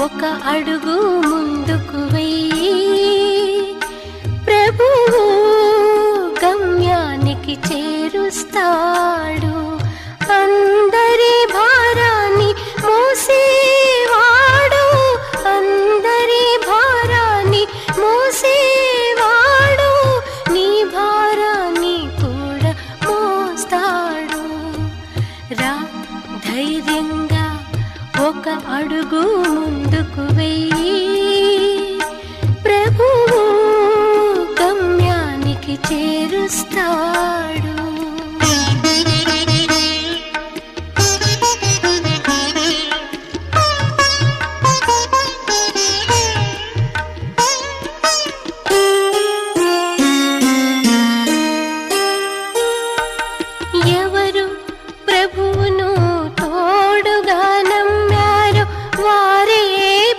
ఒక అడుగు ముందుకు వెయ్యి ప్రభువు గమ్యానికి చేరుస్తాడు. అందరి భారాన్ని మోసేవాడు, అందరి భారాన్ని మోసేవాడు, నీ భారాన్ని కూడా మోస్తాడు. రా ధైర్యంగా ఒక అడుగు ముందుకు వెయ్యి ప్రభువు గమ్యానికి చేరుస్తాడు. ఎవరు ప్రభువును తోడుగా నమ్మారో వారే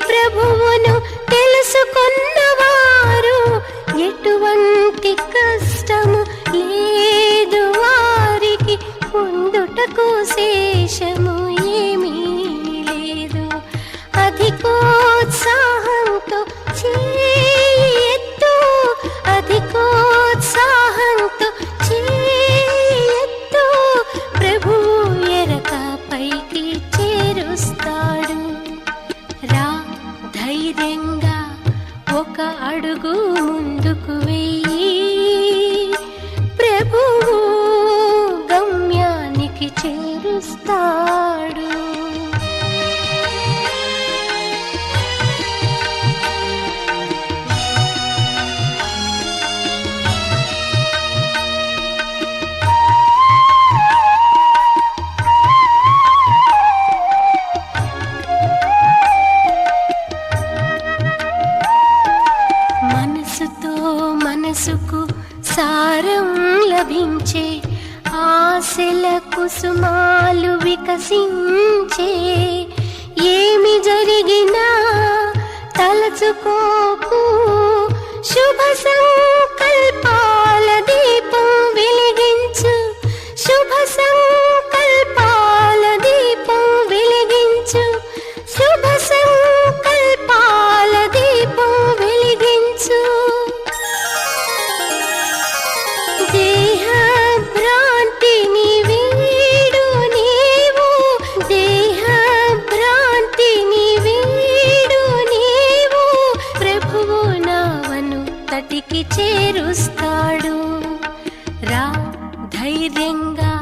ప్రభువును తెలుసుకున్నవారు. ఎటువంటి కష్టము లేదు వారికి, పొందుటకు శేషము ఏమీ లేదు. అధికోత్సాహంతో చేయెత్తు, అధికోత్సాహంతో చేయెత్తు, ప్రభువు ఎరక పైకి చేరుస్తాడు. రా ధైర్యంగా ఒక అడుగు ముందుకు వెయ్యి ప్రభువు గమ్యానికి చేరుస్తాడు. మనసుతో మనసుకు సారం లభించే, ఆశల కుసుమాలు వికసించే. ఏమి జరిగినా తలచుకోకు, శుభ సంకల్పాల దీపం వెలిగించు, శుభ సంకల్పాల దీపం వెలిగించు, శుభ సంకల్పాల దీపం వెలిగించు. దేహ భ్రాంతిని వీడు నీవు, దేహ భ్రాంతిని వీడు నీవు, ప్రభువు నావను తటికి చేరుస్తాడు. రా ధైర్యంగా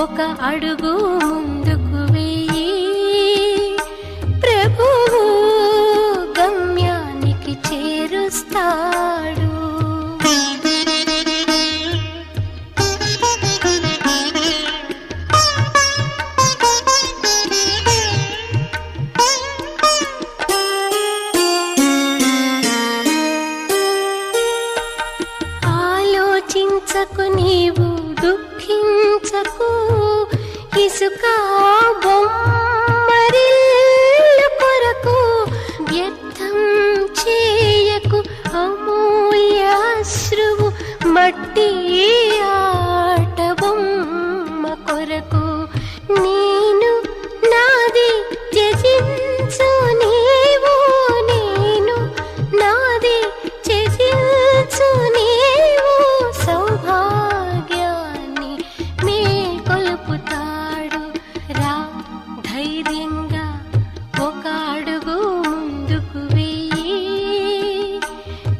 ఒక అడుగు ముందుకు వెయ్యి ప్రభువు గమ్యానికి చేరుస్తాడు. ఆలోచించకు నీవు దుఃఖించకు, ఇసుక బొమ్మరిల్లు కొరకు వ్యర్థం చేయకు అమూల్య అశ్రువు, మట్టి ఆట బొమ్మ కొరకు. నేను నాది త్యజించు నీవు, నేను నాది త్యజించు నీవు, సౌభాగ్యాన్ని మేల్కొల్పుతాడు. రా ధైర్యంగా ఒక అడుగు ముందుకు వెయ్యి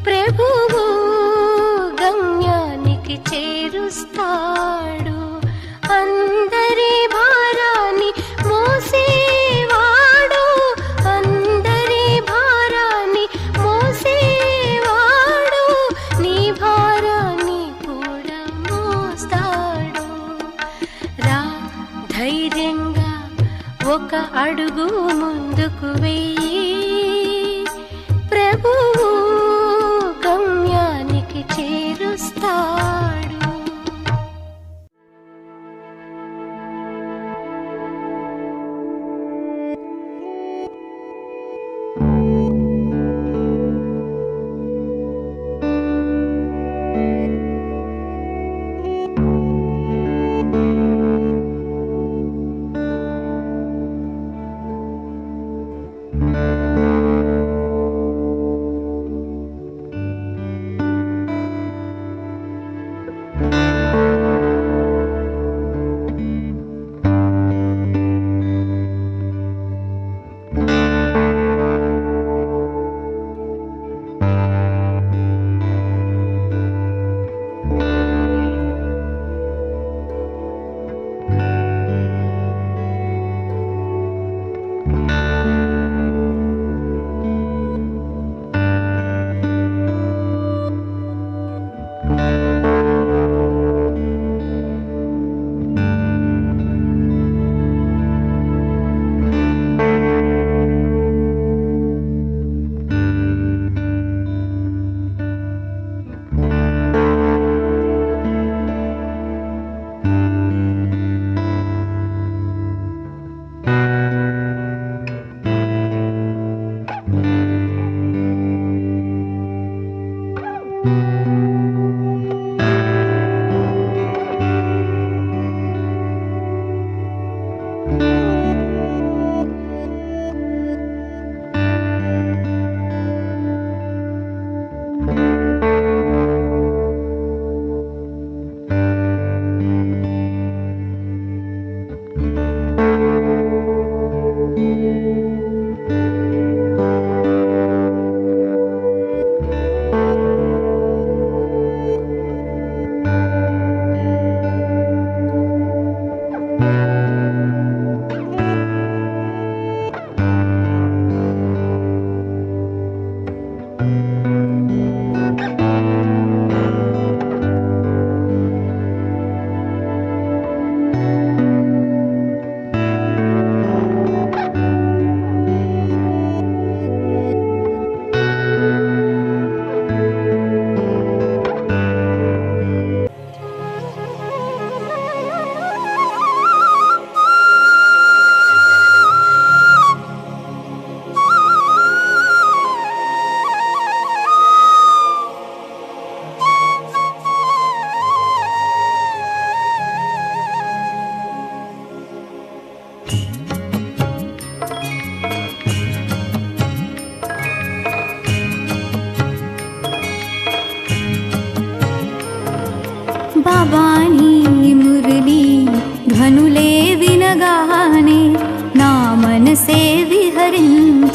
ప్రభువు గమ్యానికి చేరుస్తాడు. అందరి భారాన్ని మోసేవాడు, అందరి భారాన్ని మోసేవాడు, నీ భారాన్ని కూడా మోస్తాడు. రా ధైర్యంగా ఒక అడుగు ముందుకు వెయ్యి ప్రభువు గమ్యానికి చేరుస్తాడు. Thank you.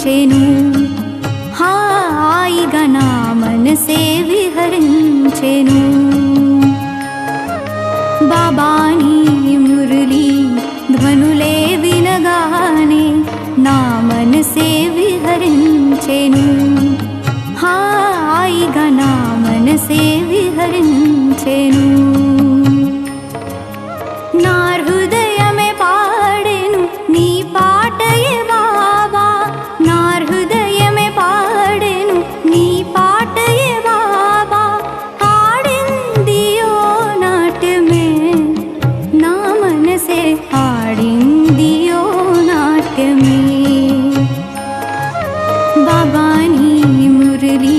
విహరించెను హాయిగా నా మనసే విహరించెను బాబాని మురళి ధ్వనులే వినగానే నా మనసే విహరించెను హాయిగా నా మనసే విహరించెను నా హృదయమే పాడెను నీ పాటయే బాబా నా హృదయమే పాడెను నీ పాటయే బాబా ఆడిందియో నాట్యమే నా మనసే ఆడిందియో నాట్యమే బాబాని మురళి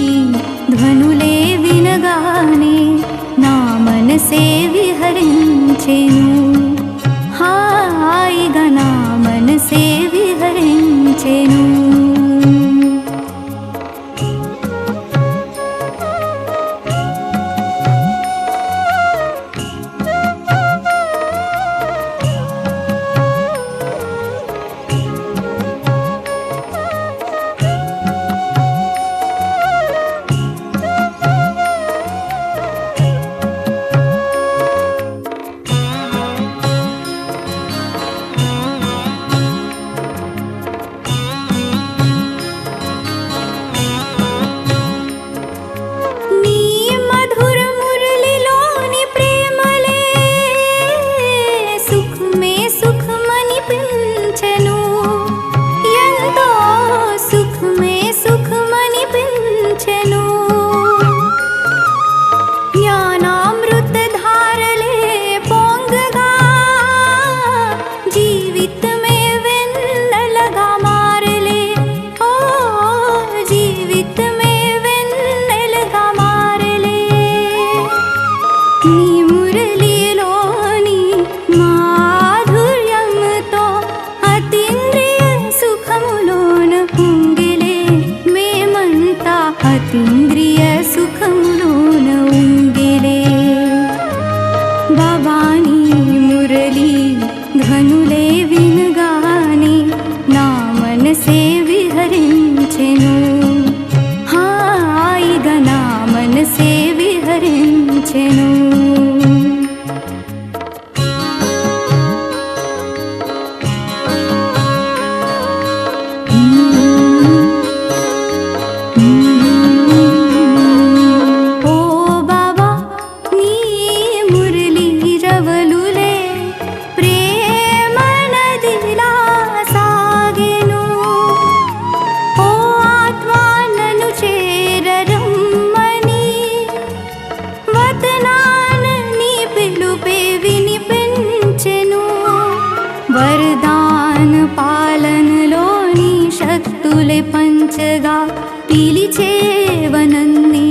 ధ్వనులే వినగానే నా మనసే విహరించెను హాయిగా నా మనసే విహరించెను అతీంద్రియ సుఖములోన ఉంగిలే బాబాని మురళి ధ్వనులే వినగానే నా మనసే విహరించెను హాయిగా నా మనసే విహరించెను వరదాన పాలనలోని శక్తులే పంచగా పిలిచేవనన్నే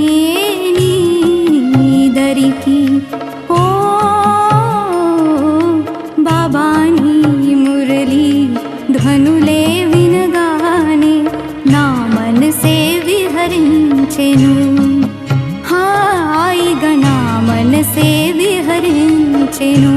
నీదరికి ఓ బాబాని మురళి ధ్వనులే వినగానే నా మనసే విహరించెను హాయిగా నా మనసే విహరించెను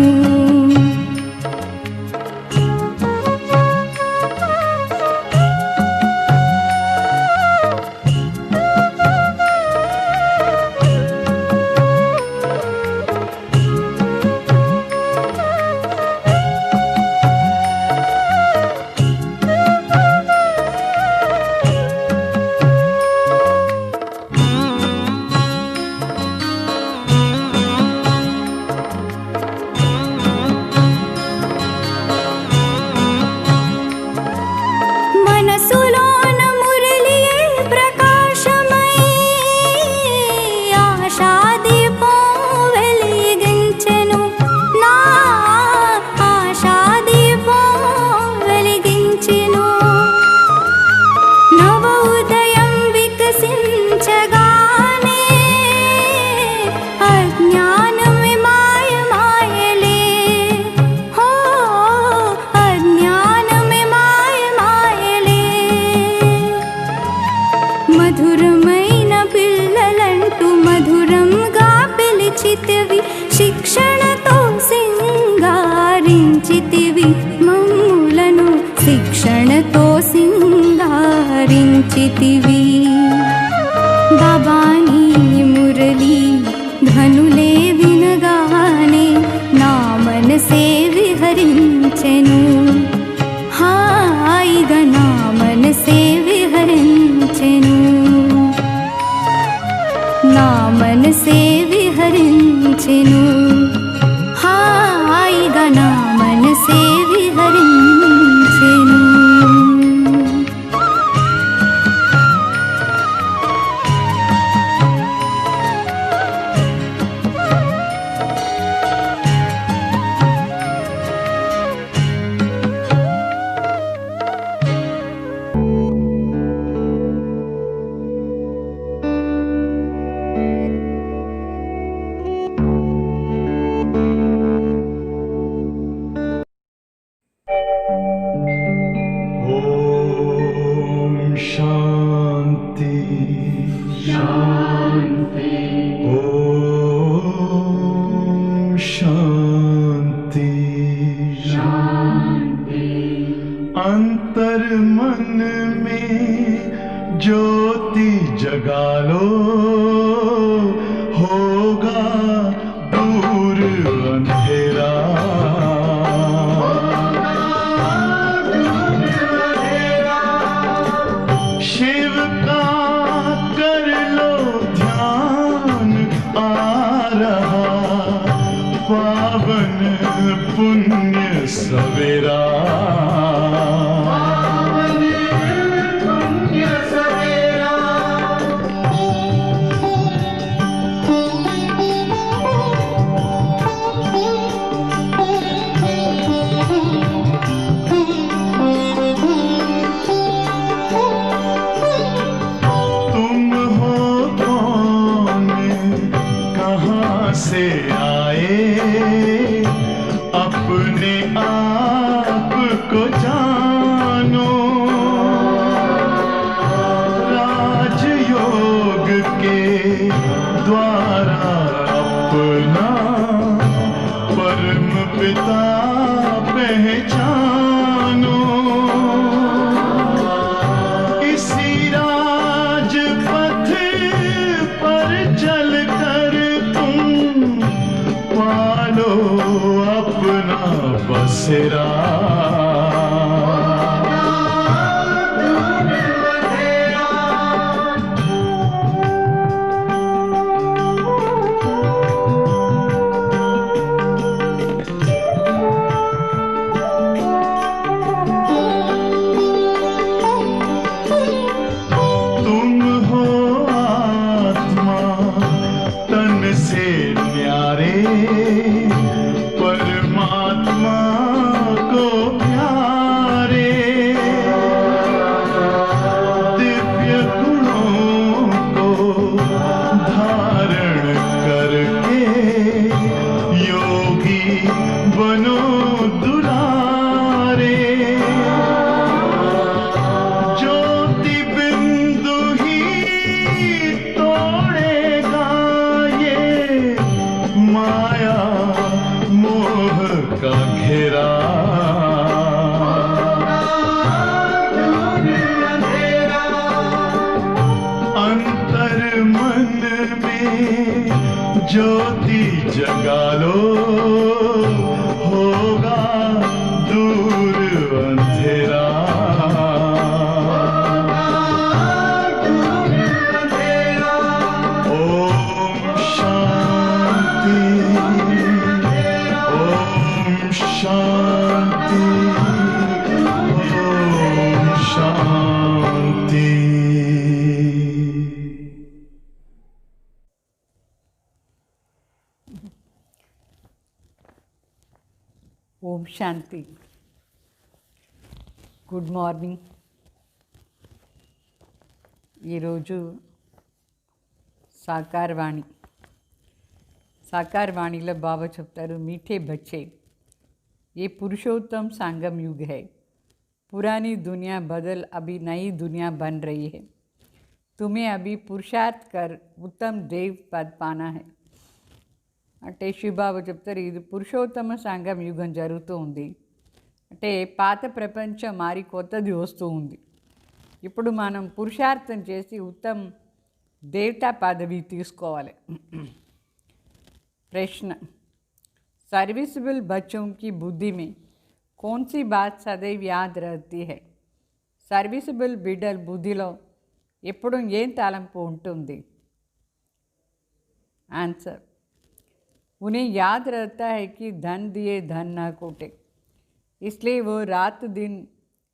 విరచించితివి బాబాని మురళి ధ్వనులే వినగానే నా మనసే విహరించెను హాయిగా నా మనసే విహరించెను నా మనసే విహరించెను హాయిగా నా మనసే విహరించెను ओम शांति शांति ओम शांति शांति अंतर मन में ज्योति जगा लो होगा दूर अंधेरा शिव का कर लो ध्यान आ रहा पावन पुण्य सवेरा से आए अपने आप को जानो राजयोग के द्वारा अपना परम पिता पहचानो इसी राजपथ पर चलकर पालो अपना बसेरा तुम हो आत्मा तन से न्यारे परमात्मा को प्यारे दिव्य गुणों को धारण करके योगी बनो दुलारे ज्योति बिंदु ही तोड़ेगा ये माया मोह का घेरा अंतर मन में ज्योति जगा लो होगा दूर अंधेरा ओम शांति ओम शांति ओम शांति ఓం శాంతి. Good morning. ఈరోజు సాకారవాణి. సాకారవాణిలో బాబా చెప్తారు, మీఠే బచ్చే ये पुरुषोत्तम संगम युग है. पुरानी दुनिया बदल अभी नई दुनिया बन रही है. तुम्हें अभी पुरुषार्थ कर उत्तम देव पद पाना है. అంటే శివబాబు చెప్తారు, ఇది పురుషోత్తమ సంఘం యుగం జరుగుతూ ఉంది. అంటే పాత ప్రపంచం మారి కొత్తది వస్తూ ఉంది. ఇప్పుడు మనం పురుషార్థం చేసి ఉత్తమ దేవతా పదవి తీసుకోవాలి. प्रश्न, सर्विसेबल बच्चों की बुद्धि में कौन सी बात सदैव याद रहती है? సర్వీసబుల్ బిడ్డల బుద్ధిలో ఎప్పుడు ఏం తలంపు ఉంటుంది? आंसर, उन्हें याद रहता है कि धन दिए धन न कूटे, इसलिए वो रात दिन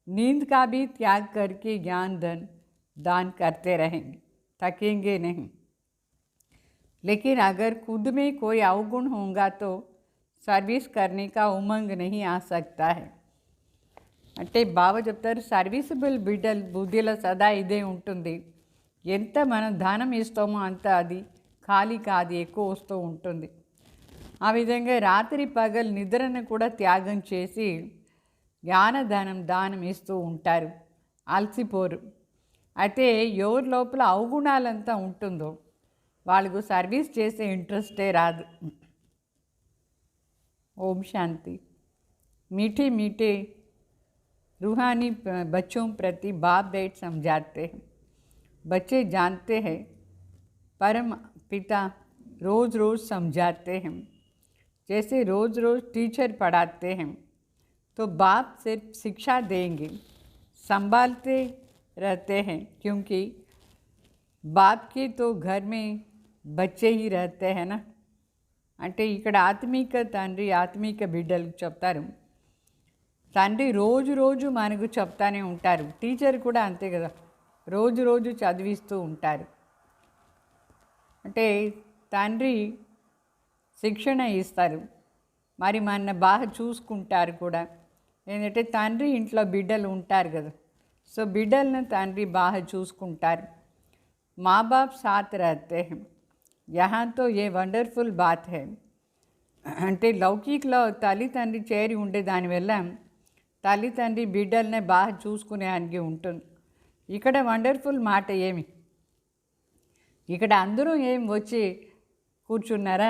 नींद का भी त्याग करके ज्ञान धन दान करते रहेंगे, थकेंगे नहीं. लेकिन अगर खुद में कोई अवगुण होगा तो सर्विस करने का उमंग नहीं आ सकता है. అంటే బాబా చెప్తారు, సర్వీసబుల్ బిడ్డల బుద్ధిలో సదా ఇదే ఉంటుంది. ఎంత మనం దానం ఇస్తామో అంత అది ఖాళీ కాదు, ఎక్కువ వస్తూ ఉంటుంది. ఆ విధంగా రాత్రి పగలు నిద్రను కూడా త్యాగం చేసి దానం ఇస్తూ ఉంటారు, అలసిపోరు. అయితే ఎవరి లోపల అవగుణాలంతా ఉంటుందో వాళ్ళకు సర్వీస్ చేసే ఇంట్రెస్టే రాదు. ఓం శాంతి. मीठे मीठे रूहानी बच्चों प्रति बाप बेट समझाते हैं. बच्चे जानते हैं परम पिता रोज़ रोज़ समझाते हैं. जैसे रोज़ रोज़ टीचर पढ़ाते हैं तो बाप सिर्फ शिक्षा देंगे, संभालते रहते हैं, क्योंकि बाप के तो घर में बच्चे ही रहते हैं ना. అంటే ఇక్కడ ఆత్మీక తండ్రి ఆత్మీక బిడ్డలకు చెప్తారు, తండ్రి రోజు రోజు మనకు చెప్తానే ఉంటారు. టీచర్ కూడా అంతే కదా, రోజు రోజు చదివిస్తూ ఉంటారు. అంటే తండ్రి శిక్షణ ఇస్తారు, మరి మన బాగా చూసుకుంటారు కూడా. ఏంటంటే తండ్రి ఇంట్లో బిడ్డలు ఉంటారు కదా, సో బిడ్డలను తండ్రి బాగా చూసుకుంటారు. माँ बाप साथ रहते हैं, यहाँ तो ये వండర్ఫుల్ బాత్ है. అంటే లౌకికలో తల్లిదండ్రి చేరి ఉండే దానివల్ల తల్లిదండ్రి బిడ్డల్ని బాగా చూసుకునేదానికి ఉంటుంది. ఇక్కడ వండర్ఫుల్ మాట ఏమి, ఇక్కడ అందరూ ఏం వచ్చి కూర్చున్నారా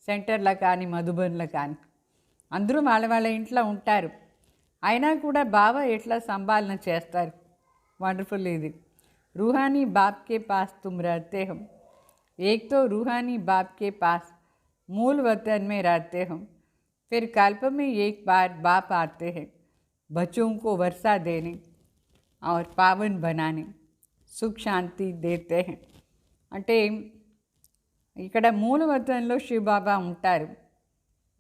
సెంటర్లో కానీ మధుబన్లో కానీ, అందరూ వాళ్ళ వాళ్ళ ఇంట్లో ఉంటారు. అయినా కూడా బాబా ఎట్లా సంభాలన చేస్తారు, వండర్ఫుల్ ఇది. रूहानी बाप के पास तुम रहते हो. एक तो रूहानी बाप के पास मूल वतन में रहते हो, फिर कल्प में एक बार बाप आते हैं बच्चों को वर्षा देने और पावन बनाने, सुख शांति देते हैं. అంటే ఇక్కడ మూల వతన్లో శివబాబా ఉంటారు,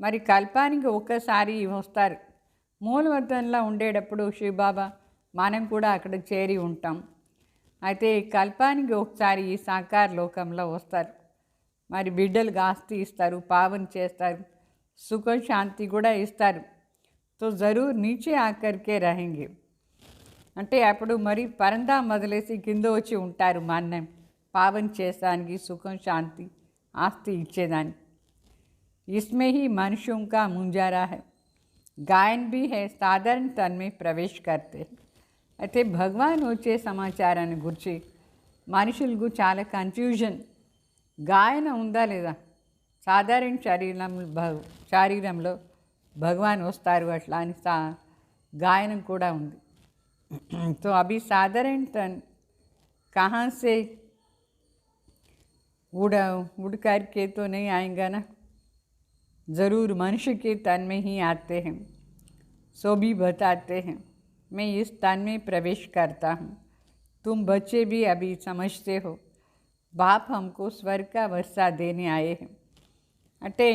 మరి కల్పానికి ఒక్కసారి వస్తారు. మూల వతన్లో ఉండేటప్పుడు శివబాబా మనం కూడా అక్కడ చేరి ఉంటాం. అయితే కల్పానికి ఒకసారి ఈ సాకార లోకంలో వస్తారు, మరి బిడ్డలకు ఆస్తి ఇస్తారు, పావన చేస్తారు, సుఖ శాంతి కూడా ఇస్తారు. తో జరూర్ నీచే ఆకర్కే రహెంగే. అంటే అప్పుడు మరి పరందా మొదలేసి కింద వచ్చి ఉంటారు, మన పావన చేసానికి, సుఖం శాంతి ఆస్తి ఇచ్చేదానికి. इसमें ही मनुष्यों का मुंजारा है, गायन भी है, साधारण तन में प्रवेश करते. అయితే భగవాన్ వచ్చే సమాచారాన్ని గురించి మనుషులకు చాలా కన్ఫ్యూజన్. గాయన ఉందా లేదా, సాధారణ శరీరంలో భగవాన్ వస్తారు అట్లా అని గాయనం కూడా ఉంది. तो अभी साधारण तन कहाँ से उड़ करके तो नहीं आएगा ना, ज़रूर मनुष्य के तन में ही आते हैं. सो भी बताते हैं मैं इस तन में प्रवेश करता हूँ, तुम बच्चे भी अभी समझते हो, बाप हमको स्वर्ग का वर्षा देने आए हैं. అంటే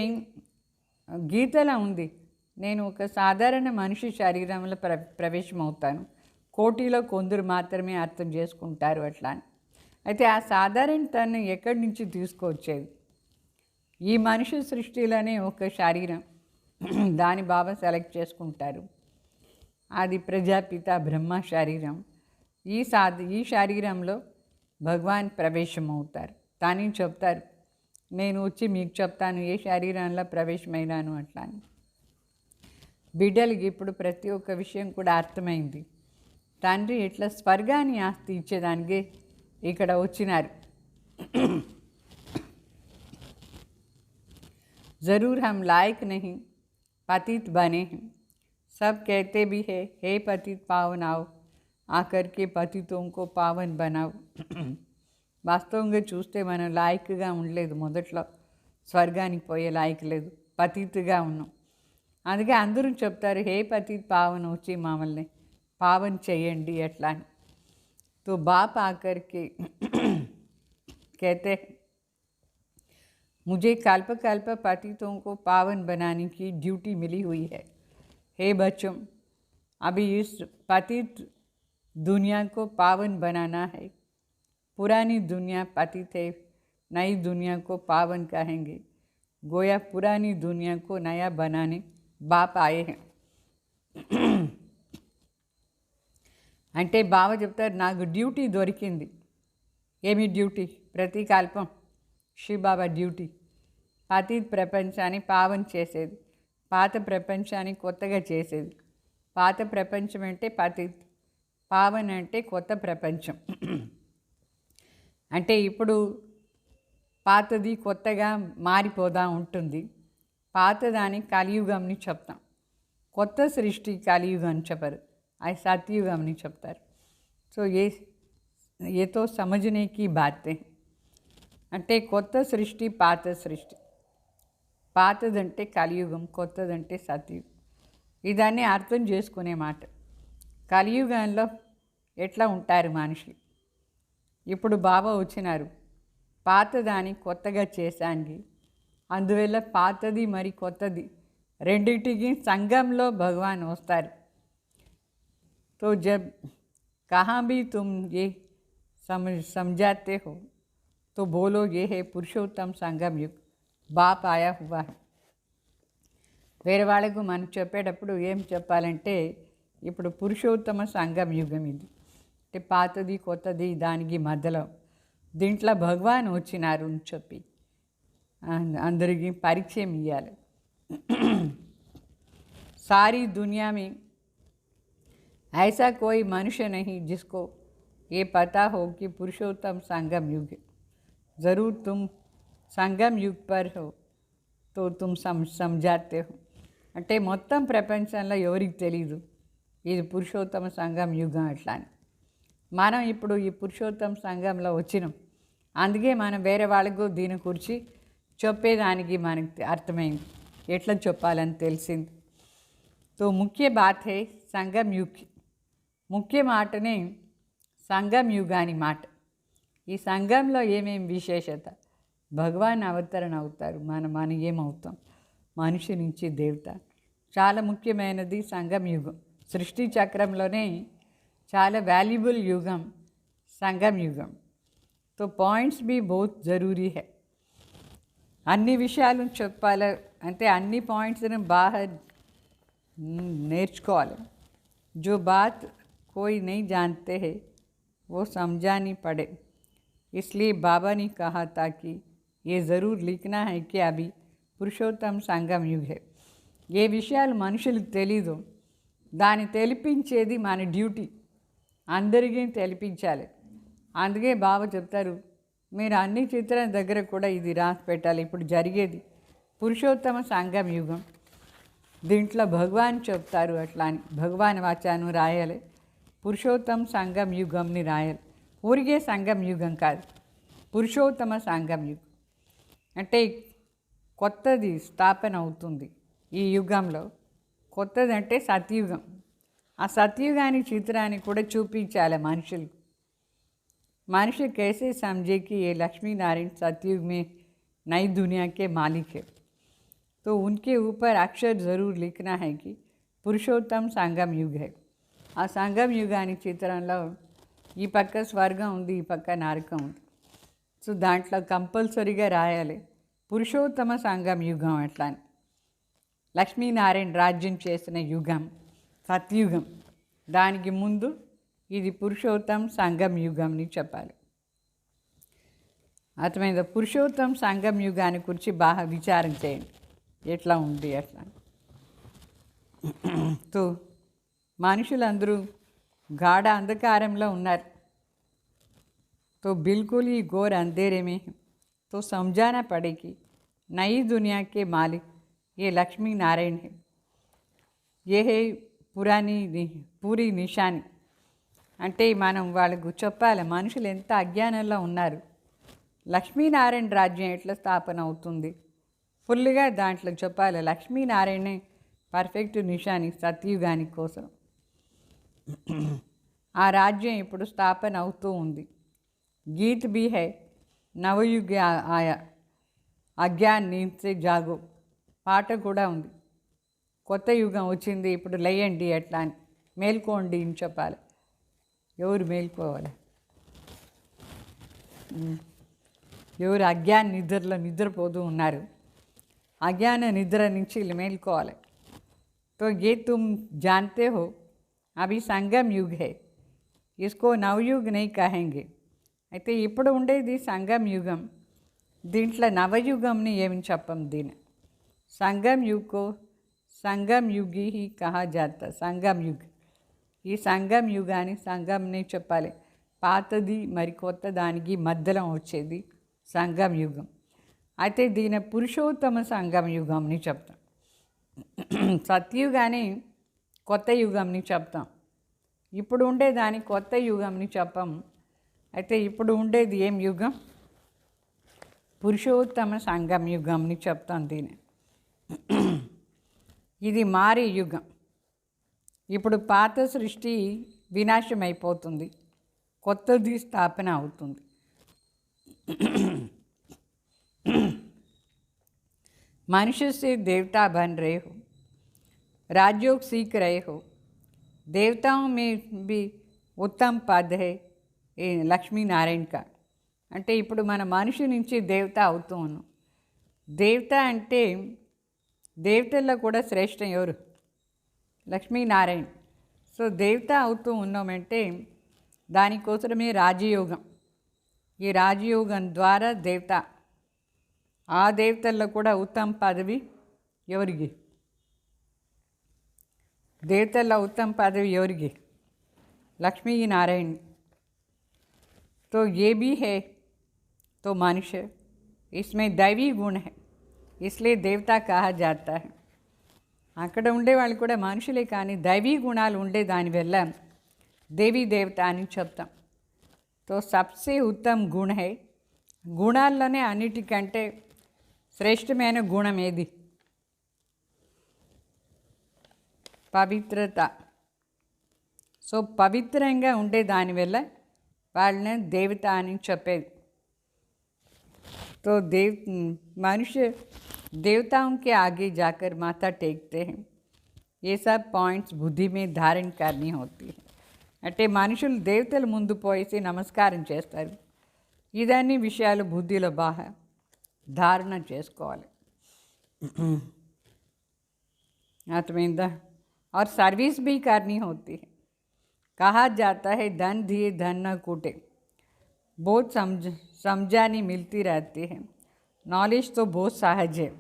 గీతలో ఉంది, నేను ఒక సాధారణ మనిషి శరీరంలో ప్రవేశమవుతాను, కోటిలో కొందరు మాత్రమే అర్థం చేసుకుంటారు అట్లా అని. అయితే ఆ సాధారణ తను ఎక్కడి నుంచి తీసుకొచ్చేది, ఈ మనిషి సృష్టిలోనే ఒక శరీరం, దాని బాబా సెలెక్ట్ చేసుకుంటారు. అది ప్రజాపిత బ్రహ్మ శరీరం. ఈ శరీరంలో భగవాన్ ప్రవేశమవుతారు. తానే చెప్తారు, నేను వచ్చి మీకు చెప్తాను ఏ శరీరంలో ప్రవేశమైనాను అట్లా అని. బిడ్డలకి ఇప్పుడు ప్రతి ఒక్క విషయం కూడా అర్థమైంది. తండ్రి ఇట్లా స్వర్గాన్ని ఆస్తి ఇచ్చేదానికి ఇక్కడ వచ్చినారు. ज़रूर हम लायक नहीं, पतित बने हैं. सब कहते भी है हे पतित पावन आओ, ఆఖర్ కే పతితోం కో పావన్ బనావ్. వాస్తవంగా చూస్తే మనం లాయక్గా ఉండలేదు, మొదట్లో స్వర్గానికి పోయే లాయక్ లేదు, పతితుగా ఉన్నాం. అందుకే అందరూ చెప్తారు, హే పతిత్ పావన్ వచ్చి మమ్మల్ని పావన్ చేయండి ఎట్లా అని. तो बाप आकर के कहते हैं, मुझे कल्प कल्प पतितों को पावन बनाने की ड्यूटी मिली हुई है. हे बच्चों, अभी इस पतित दुनिया को पावन बनाना है. पुरानी दुनिया पतित है, नई दुनिया को पावन कहेंगे. गोया पुरानी दुनिया को नया बनाने बाप आए हैं. అంటే బావ చెప్తారు, నాకు డ్యూటీ దొరికింది. ఏమి డ్యూటీ? ప్రతి కల్పం శివబాబా డ్యూటీ పతిత్ ప్రపంచాన్ని పావన్ చేసేది, పాత ప్రపంచాన్ని కొత్తగా చేసేది. పాత ప్రపంచం అంటే పతిత్, పావన్ అంటే కొత్త ప్రపంచం. అంటే ఇప్పుడు పాతది కొత్తగా మారిపోదా ఉంటుంది. పాతదాని కలియుగంని చెప్తాం, కొత్త సృష్టి కలియుగం అని చెప్పరు, అది సత్యుగం అని చెప్తారు. సో ఏ తో సమझने की बातें. అంటే కొత్త సృష్టి, పాత సృష్టి. పాతదంటే కలియుగం, కొత్తదంటే సత్యుగం. ఇదాన్ని అర్థం చేసుకునే మాట. కలియుగంలో ఎట్లా ఉంటారు మనుషులు? ఇప్పుడు బాబా వచ్చినారు, పాతదాన్ని కొత్తగా చేశానికి. అందువల్ల పాతది మరి కొత్తది రెండింటికి సంఘంలో భగవాన్ వస్తారు. तो जब कहाँ भी तुम ये समझाते हो तो बोलो, ये है पुरुषोत्तम संगम युग, बाप आया हुआ है. వేరే వాళ్ళకు మనం చెప్పేటప్పుడు ఏం చెప్పాలంటే, ఇప్పుడు పురుషోత్తమ సంగం యుగం ఇది. అంటే పాతది కొత్తది దానికి మధ్యలో దీంట్లో భగవాన్ వచ్చినారు అని చెప్పి అందరికీ పరిచయం ఇవ్వాలి. सारी दुनिया में ऐसा कोई मनुष्य नहीं जिसको ये पता हो कि पुरुषोत्तम संगम युग है. ज़रूर तुम संगम युग पर हो तो तुम समझाते हो. అంటే మొత్తం ప్రపంచంలో ఎవరికి తెలీదు ఇది పురుషోత్తమ సంగం యుగం అట్లా అని. మనం ఇప్పుడు ఈ పురుషోత్తమ సంఘంలో వచ్చినాం, అందుకే మనం వేరే వాళ్ళకు దీని గురించి చెప్పేదానికి మనకు అర్థమైంది, ఎట్లా చెప్పాలని తెలిసింది. तो मुख्य बात है संगम युग. ముఖ్య మాటనే సంగం యుగాని మాట. ఈ సంఘంలో ఏమేమి విశేషత? భగవాన్ అవతరణ అవుతారు, మనం ఏమవుతాం? మనిషి నుంచి దేవత. చాలా ముఖ్యమైనది సంగం యుగం. సృష్టి చక్రంలోనే చాలా వాల్యుబుల్ యుగం సంగం యుగం. తో పాయింట్స్ బి బహుత్ జరూరీ హై. అన్ని విషయాలు చెప్పాలి అంటే అన్ని పాయింట్స్ని బాగా నేర్చుకోవాలి. जो बात कोई नहीं जानते हैं वो समझानी पड़े. इसलिए बाबा ने कहा था कि ये ज़रूर लिखना है कि अभी पुरुषोत्तम संगम युग है. ఏ విషయాలు మనుషులకు తెలీదు దాన్ని తెలిపించేది మన డ్యూటీ, అందరికీ తెలిపించాలి. అందుకే బాబా చెప్తారు, మీరు అన్ని చిత్రాల దగ్గర కూడా ఇది రాసి పెట్టాలి. ఇప్పుడు జరిగేది పురుషోత్తమ సంగం యుగం, దీంట్లో భగవాన్ చెప్తారు అట్లా అని. భగవాన్ వాచాను రాయాలి, పురుషోత్తమ సంగం యుగంని రాయాలి. ఊరికే సంగం యుగం కాదు, పురుషోత్తమ సంగం యుగం. అంటే కొత్తది స్థాపన అవుతుంది ఈ యుగంలో. కొత్తది అంటే సత్యుగం. ఆ సత్యుగాని చిత్రాన్ని కూడా చూపించాలి మనుషులకు. मनुष्य कैसे समझे कि ये लक्ष्मी नारायण सतयुग में नई दुनिया के मालिक है. तो उनके ऊपर अक्षर ज़रूर लिखना है कि पुरुषोत्तम संगम युग है. ఆ సంగం యుగాని చిత్రంలో ఈ పక్క స్వర్గం ఉంది, ఈ పక్క నరకం ఉంది. సో దాంట్లో కంపల్సరీగా రాయాలి పురుషోత్తమ సంగం యుగం అట్లా అని. లక్ష్మీనారాయణ రాజ్యం చేసిన యుగం సత్యుగం, దానికి ముందు ఇది పురుషోత్తమ సంగం యుగంని చెప్పాలి. అర్థమైందా? పురుషోత్తమ సంగం యుగాన్ని గురించి బాగా విచారం చేయండి, ఎట్లా ఉంది అట్లా. తో మనుషులందరూ గాఢ అంధకారంలో ఉన్నారు. तो बिल्कुल ही घोर अंधेरे में है. तो समझाना पड़े कि नई दुनिया के मालिक ये लक्ष्मी नारायण है. ये है पूरी निशानी. అంటే మనం వాళ్ళకు చెప్పాలి మనుషులు ఎంత అజ్ఞానంలో ఉన్నారు. లక్ష్మీనారాయణ రాజ్యం ఎట్లా స్థాపన అవుతుంది ఫుల్గా దాంట్లో చెప్పాలి. లక్ష్మీనారాయణే పర్ఫెక్ట్ నిషాని సత్యుగాని కోసం. ఆ రాజ్యం ఇప్పుడు స్థాపన అవుతూ ఉంది. గీత్ బీ హై నవయుగ ఆయా అజ్ఞాన్ నీంసే జాగో పాట కూడా ఉంది. కొత్త యుగం వచ్చింది ఇప్పుడు లేయండి ఎట్లా అని మేల్కోండి అని చెప్పాలి. ఎవరు మేల్కోవాలి? ఎవరు అజ్ఞాన నిద్రలో నిద్రపోతూ ఉన్నారు. अज्ञान निद्रा नीचे मेलकोवाले. तो ये तुम जानते हो अभी संगम युग है, इसको नवयुग नहीं कहेंगे. అయితే ఇప్పుడు ఉండేది సంగం యుగం. దీంట్లో నవయుగంని ఏమి చెప్పం. దీని సంగం యుగో సంగం యుగి హీ కహా జాతా. సంగం యుగ్ ఈ సంగం యుగాన్ని సంగంని చెప్పాలి. పాతది మరి కొత్త దానికి మధ్యలో వచ్చేది సంగం యుగం. అయితే దీని పురుషోత్తమ సంగం యుగంని చెప్తాం. సత్యుగాని కొత్త యుగంని చెప్తాం. ఇప్పుడు ఉండేదాని కొత్త యుగంని చెప్పం. అయితే ఇప్పుడు ఉండేది ఏం యుగం? పురుషోత్తమ సంగం యుగంని చెప్తాం. దీని ఇది మారే యుగం. ఇప్పుడు పాత సృష్టి వినాశమైపోతుంది, కొత్తది స్థాపన అవుతుంది. मनुष्य से देवता बन रहे हो, राजयोग सीख रहे हो. देवताओं में भी उत्तम पद है ये लक्ष्मी नारायण का. అంటే ఇప్పుడు మన మనిషి నుంచి దేవత అవుతూ ఉన్నాం. దేవత అంటే దేవతల్లో కూడా శ్రేష్టం ఎవరు? లక్ష్మీనారాయణ. సో దేవత అవుతూ ఉన్నామంటే దానికోసమే రాజయోగం. ఈ రాజయోగం ద్వారా దేవత. ఆ దేవతల్లో కూడా ఉత్తమ పదవి ఎవరికి? దేవతల్లో ఉత్తమ పదవి ఎవరికి? लक्ष्मीनारायण. तो ये भी है तो मनुष्य इसमें दैवी गुण है, इसलिए देवता कहा जाता है. అక్కడ ఉండే వాళ్ళు కూడా మనుషులే కానీ దైవీ గుణాలు ఉండే దానివల్ల దేవీ దేవత అని చెప్తాం. तो सबसे उत्तम गुण है. గుణాల్లోనే అన్నిటికంటే శ్రేష్టమైన గుణం ఏది? పవిత్రత. సో పవిత్రంగా ఉండే దానివల్ల వాళ్ళని దేవత అని చెప్పేది. तो मनुष्य देवताओं के आगे जाकर माथा टेकते हैं. ये सब पॉइंट्स बुद्धि में धारण करनी होती है. అంటే మనుషులు దేవతల ముందు పోయేసి నమస్కారం చేస్తారు. ఇదన్నీ విషయాలు బుద్ధిలో బాగా धारणा చేసుకోవాలి. अर्थమైందా? और सर्विस भी करनी होती है. कहा जाता है धन दिए धन न कूटे. बहुत समझानी मिलती रहती है. నాలెడ్జ్ तो बहुत सहज है.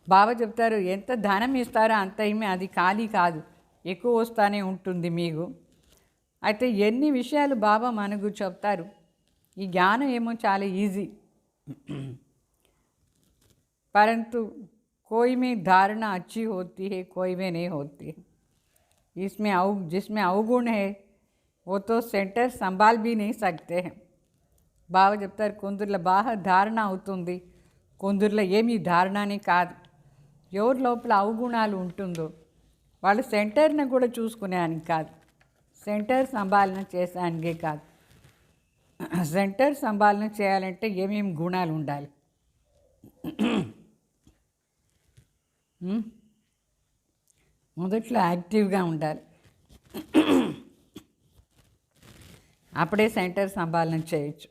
బాబా చెప్తారు ఎంత ధనం ఇస్తారో అంత ఏమీ అది ఖాళీ కాదు, ఎక్కువ వస్తూనే ఉంటుంది మీకు. అయితే ఎన్ని విషయాలు బాబా మనకు చెప్తారు. ఈ జ్ఞానం ఏమో చాలా ఈజీ, परंतु कोई में धारणा अच्छी होती है, कोई में नहीं होती है. इसमें जिसमें अवगुण है वो तो सेंटर संभाल भी नहीं सकते हैं. బాబా చెప్తారు కొందరిలో బాగా ధారణ అవుతుంది, కొందరిలో ఏమీ ధారణనే కాదు. ఎవరి లోపల అవగుణాలు ఉంటుందో వాళ్ళు సెంటర్ని కూడా చూసుకునేదానికి కాదు, సెంటర్ సంభాలన చేసేదానికే కాదు. సెంటర్ సంభాలన చేయాలంటే ఏమేమి గుణాలు ఉండాలి? మొదట్లో యాక్టివ్గా ఉండాలి, అప్పుడే సెంటర్ సంభాలన చేయొచ్చు.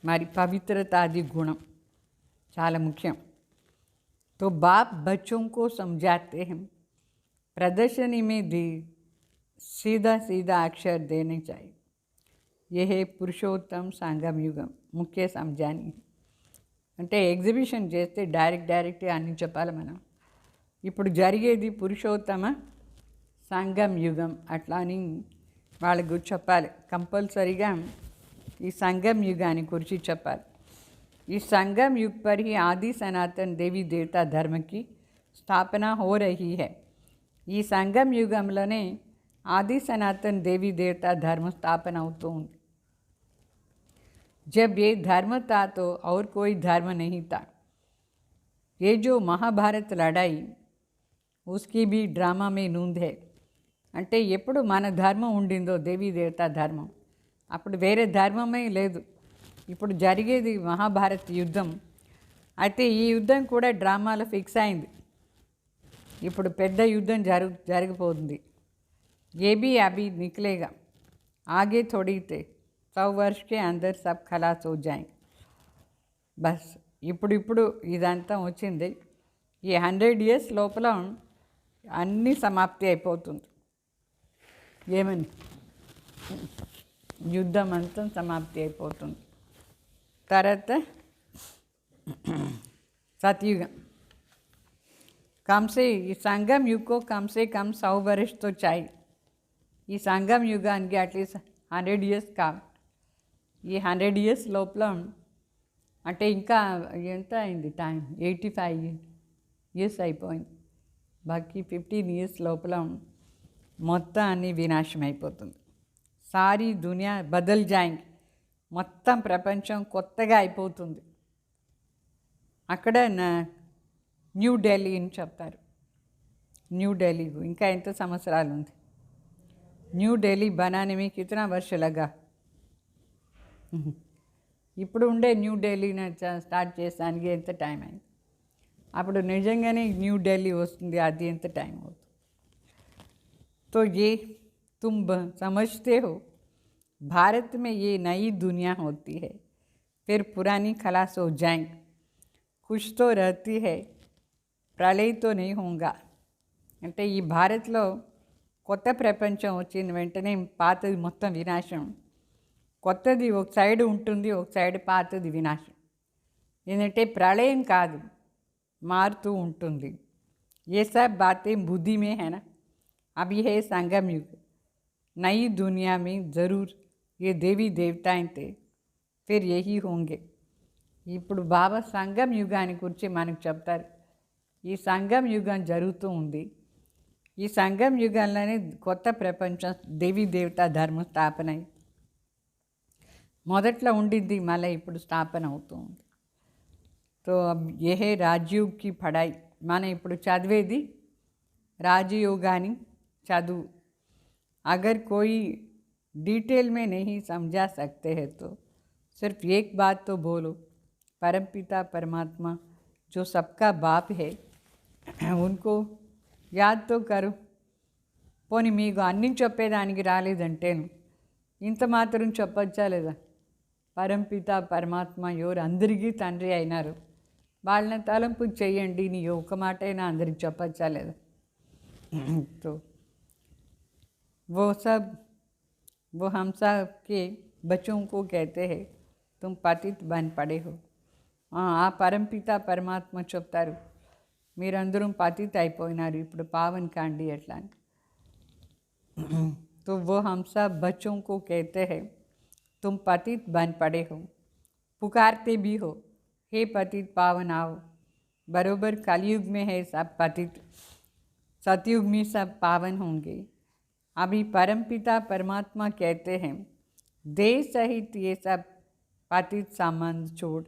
మరి పవిత్రత అది గుణం చాలా ముఖ్యం. तो बाप बच्चों को समझाते हैं, प्रदर्शनी में दी सीधा सीधा अक्षर देने चाहिए. यह పురుషోత్తం సంగం యుగం ముఖ్య సమజాని. అంటే ఎగ్జిబిషన్ చేస్తే డైరెక్ట్ అన్ని చెప్పాలి మనం. ఇప్పుడు జరిగేది పురుషోత్తమ సంగం యుగం అట్లా అని వాళ్ళకు చెప్పాలి. కంపల్సరీగా ఈ సంగం యుగాన్ని గురించి చెప్పాలి. इस संगम युग पर ही आदि सनातन देवी देवता धर्म की स्थापना हो रही है. ఈ సంగం యుగంలోనే आदि सनातन देवी देवता धर्म स्थापन అవుతూ ఉంది. जब ये धर्म था तो और कोई धर्म नहीं था. ये जो महाभारत लड़ाई उसकी भी డ్రామా में नूंद है. అంటే ఎప్పుడు మన ధర్మం ఉండిందో దేవీ దేవతా ధర్మం, అప్పుడు వేరే ధర్మమే లేదు. ఇప్పుడు జరిగేది మహాభారత్ యుద్ధం. అయితే ఈ యుద్ధం కూడా డ్రామాలో ఫిక్స్ అయింది. ఇప్పుడు పెద్ద యుద్ధం జరిగిపోతుంది. ये भी अभी निकलेगा. आगे थोड़ी थे 100 वर्ष के अंदर सब खलास हो जाएंगे. बस ఇప్పుడు ఇదంతా వచ్చింది. ఈ 100 years లోపల అన్నీ సమాప్తి అయిపోతుంది. ఏమని యుద్ధం అంతా సమాప్తి అయిపోతుంది. తర్వాత सतयुग कम से ఈ సంగం युग को कम से कम 100 वर्ष तो चाहिए. ఈ సంగం యుగానికి అట్లీస్ట్ 100 years కావాలి. ఈ 100 years లోపల అంటే ఇంకా ఎంత అయింది టైం, 85 years అయిపోయింది. బాకీ 15 years లోపల మొత్తం అన్ని వినాశం అయిపోతుంది. సారీ దునియా బదల్ జాయింగ్, మొత్తం ప్రపంచం కొత్తగా అయిపోతుంది. అక్కడ న్యూ ఢిల్లీ అని చెప్తారు. న్యూ ఢిల్లీ ఇంకా ఎంత సంవత్సరాలు ఉంది. న్యూ ఢిల్లీ బనానే में कितना वर्ष लगा. ఇప్పుడు ఉండే న్యూ ఢిల్లీని స్టార్ట్ చేసానికి ఎంత టైం అయింది. అప్పుడు నిజంగానే న్యూ ఢిల్లీ వస్తుంది, అది ఎంత టైం అవుతుంది. तो ये तुम समझते हो भारत में ये नई दुनिया होती है, फिर पुरानी खलास हो जाएंगे. कुछ तो रहती है, ప్రళయ तो नहीं होगा. అంటే ఈ భారత్లో కొత్త ప్రపంచం వచ్చిన వెంటనే పాతది మొత్తం వినాశం. కొత్తది ఒక సైడ్ ఉంటుంది, ఒక సైడ్ పాతది వినాశం. ఏంటంటే ప్రళయం కాదు, మారుతూ ఉంటుంది. ये सब बातें बुद्धि में है ना. अभी है संगम युग. नई दुनिया में ज़रूर ये देवी देवताएं थे, फिर यही होंगे. ఇప్పుడు బాబా సంగం యుగాన్ని గురించి మనకు చెప్తారు. ఈ సంగం యుగం జరుగుతూ ఉంది. ఈ సంగం యుగంలోనే కొత్త ప్రపంచం దేవీ దేవతా ధర్మం స్థాపన అయింది. మొదట్లో ఉండింది, మళ్ళీ ఇప్పుడు స్థాపన అవుతూ ఉంది. तो अब ये है राजयोग की पढ़ाई. మనం ఇప్పుడు చదివేది రాజయోగాని చదువు. अगर कोई डिटेल में नहीं समझा सकते हैं तो सिर्फ एक बात तो बोलो, परमपिता परमात्मा जो सबका बाप है उनको याद तो करो. పోనీ మీకు అన్నీ చెప్పేదానికి రాలేదంటేను ఇంత మాత్రం చెప్పచ్చా లేదా? పరంపిత పరమాత్మ ఎవరు అందరికీ తండ్రి అయినారు, వాళ్ళని తలంపు చేయండి. నీ ఒక మాట అయినా అందరికి చెప్పచ్చా లేదా? तो वो हम सब के बच्चों को कहते हैं तुम पतित बन पड़े हो. ఆ పరంపిత పరమాత్మ చెప్తారు, మీరందరూ పతిత అయిపోయినారు, ఇప్పుడు పావన్ కాండి ఎట్లా అని. तो वो हम सब बच्चों को कहते हैं तुम पतित बन पड़े हो, पुकारते भी हो हे पतित पावन आओ. बरोबर कलयुग में है सब पतित, सतयुग में सब पावन होंगे. अभी परमपिता परमात्मा कहते हैं देह सहित ये सब पतित संबंध छोड़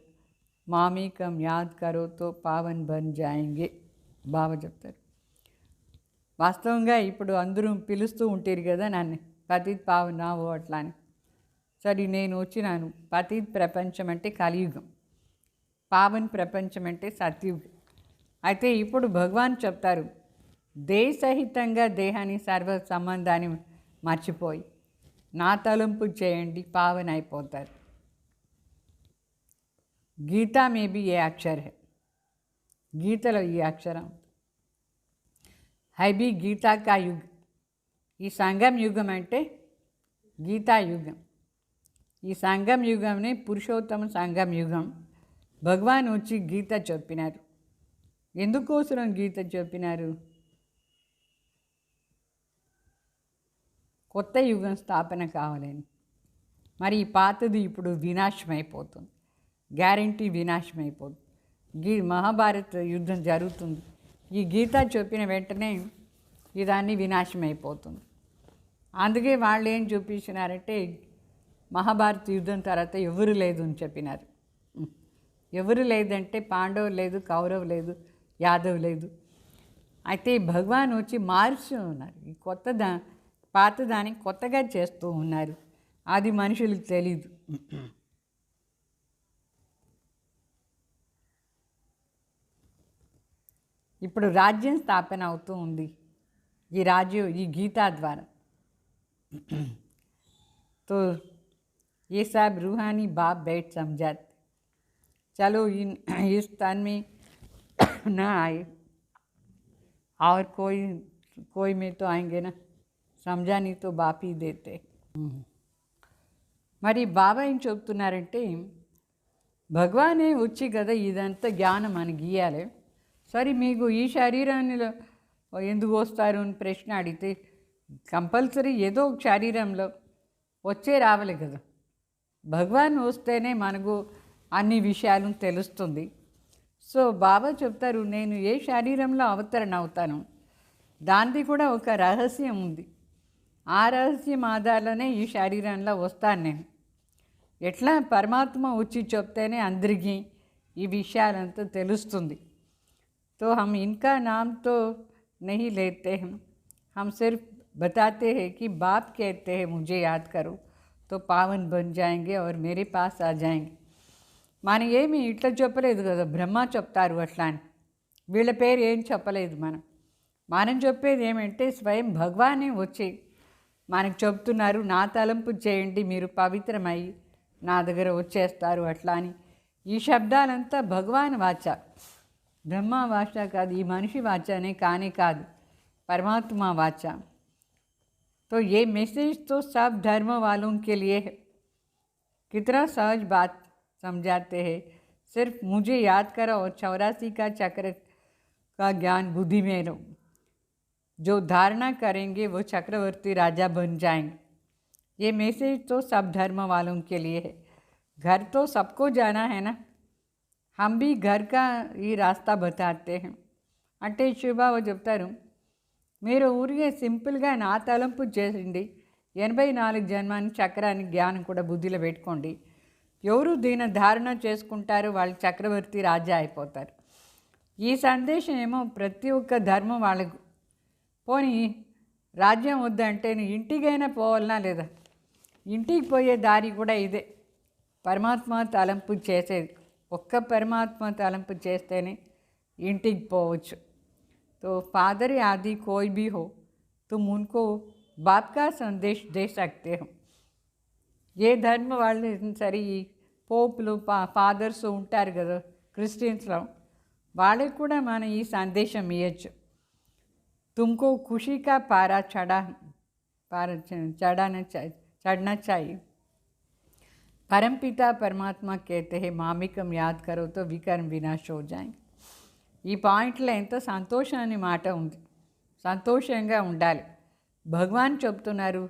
मामेकम याद करो तो पावन बन जाएंगे. బాబా చెప్తారు. వాస్తవంగా ఇప్పుడు అందరూ పిలుస్తూ ఉంటారు కదా నన్ను పతిత్ పావనావు అట్లా అని. సరే నేను వచ్చినాను. పతిత్ ప్రపంచం అంటే కలియుగం, పావన్ ప్రపంచం అంటే సత్యుగం. అయితే ఇప్పుడు భగవాన్ చెప్తారు దేహసహితంగా దేహాన్ని సర్వ సంబంధాన్ని మర్చిపోయి నా తలంపు చేయండి, పావన్ అయిపోతారు. गीता में भी ये अक्षर है, గీతలో ఈ అక్షరం है भी गीता का युग. ఈ సంగం యుగం అంటే గీతా యుగం. ఈ సంగం యుగంనే పురుషోత్తమ సంగం యుగం. భగవాన్ వచ్చి గీత చెప్పినారు. ఎందుకోసం గీత చెప్పినారు? కొత్త యుగం స్థాపన కావాలని. మరి ఈ పాతది ఇప్పుడు వినాశమైపోతుంది, గ్యారంటీ వినాశమైపోతుంది. మహాభారత యుద్ధం జరుగుతుంది. ఈ గీత చెప్పిన వెంటనే ఇదాన్ని వినాశమైపోతుంది. అందుకే వాళ్ళు ఏం చూపించినారంటే మహాభారత యుద్ధం తర్వాత ఎవరు లేదు అని చెప్పినారు. ఎవరు లేదంటే పాండవులు లేదు, కౌరవ్ లేదు, యాదవ్ లేదు. అయితే భగవాన్ వచ్చి మార్చి ఉన్నారు. ఈ పాతదాన్ని కొత్తగా చేస్తూ ఉన్నారు. అది మనుషులకు తెలీదు. ఇప్పుడు రాజ్యం స్థాపన అవుతూ ఉంది ఈ గీతా ద్వారా. तो ये सब रूहानी बाप बैठ समझाते, चलो इस तन में न आए और कोई में तो आएंगे ना, समझा नहीं तो बाप ही देते. మరి బాబా ఏం చెప్తున్నారంటే భగవానే వచ్చి కదా ఇదంతా జ్ఞానం మనకి ఇయ్యాలి. సరే మీకు ఈ శరీరాన్ని ఎందుకు వస్తారు అని ప్రశ్న అడిగితే కంపల్సరీ ఏదో ఒక శరీరంలో వచ్చే రావాలి కదా. భగవాన్ వస్తేనే మనకు అన్ని విషయాలు తెలుస్తుంది. సో బాబా చెప్తారు, నేను ఏ శరీరంలో అవతరణ అవుతాను దానిది కూడా ఒక రహస్యం ఉంది. ఆ రహస్యం ఆధారంలోనే ఈ శరీరంలో వస్తాను నేను. ఎట్లా పరమాత్మ వచ్చి చెప్తేనే అందరికీ ఈ విషయాలంతా తెలుస్తుంది. तो हम इनका नाम तो नहीं लेते हैं, हम सिर्फ बताते हैं कि बाप कहते हैं मुझे याद करो तो पावन बन जाएंगे और मेरे पास आ जाएंगे. మనం ఏమి ఇట్లా చెప్పలేదు కదా, బ్రహ్మ చెప్తారు అట్లా అని. వీళ్ళ పేరు ఏం చెప్పలేదు. మనం చెప్పేది ఏమంటే స్వయం భగవానే వచ్చి మనకు చెప్తున్నారు, నా తలంపు చేయండి మీరు పవిత్రమై నా దగ్గర వచ్చేస్తారు అట్లా అని. ఈ శబ్దాలంతా భగవాన్ వాచ, ब्रह्मा वाचा कादु, ये मनुष्य वाचा ने काने कादु, परमात्मा वाचा. तो ये मैसेज तो सब धर्म वालों के लिए है. कितना सहज बात समझाते हैं, सिर्फ मुझे याद करो और 84 का चक्र का ज्ञान बुद्धि में लो. जो धारणा करेंगे वो चक्रवर्ती राजा बन जाएंगे. ये मैसेज तो सब धर्म वालों के लिए है. घर तो सबको जाना है ना, हम भी घर का ఈ రాస్తా బతాతే हैं. అంటే శివబాబా చెప్తారు, మీరు ఊరికే సింపుల్గా నా తలంపు చేసిండి 84 జన్మాన్ని చక్రాన్ని జ్ఞానం కూడా బుద్ధిలో పెట్టుకోండి. ఎవరు దీని ధారణ చేసుకుంటారు వాళ్ళు చక్రవర్తి రాజా అయిపోతారు. ఈ సందేశం ఏమో ప్రతి ఒక్క ధర్మం వాళ్ళకు. పోనీ రాజ్యం వద్దంటే ఇంటికైనా పోవాలనా లేదా? ఇంటికి పోయే దారి కూడా ఇదే, పరమాత్మ తలంపు చేసేది. ఒక్క పరమాత్మ తలంపు చేస్తేనే ఇంటికి పోవచ్చు. तो फादर आदि कोई भी हो तुम उनको बाप का संदेश दे सकते हो. ఏ ధర్మ వాళ్ళు సరే పోపులు ఫాదర్స్ ఉంటారు కదా క్రిస్టియన్స్లో, వాళ్ళకి కూడా మనం ఈ సందేశం ఇవ్వచ్చు. तुमको खुशी का पारा चढ़ना चाहिए. परमपिता परमात्मा कहते हैं मामिकम याद करो तो विकर्म विनाश हो जाएंगे. ఈ పాయింట్లో ఎంతో సంతోషాన్ని మాట ఉంది. సంతోషంగా ఉండాలి. భగవాన్ చెప్తున్నారు,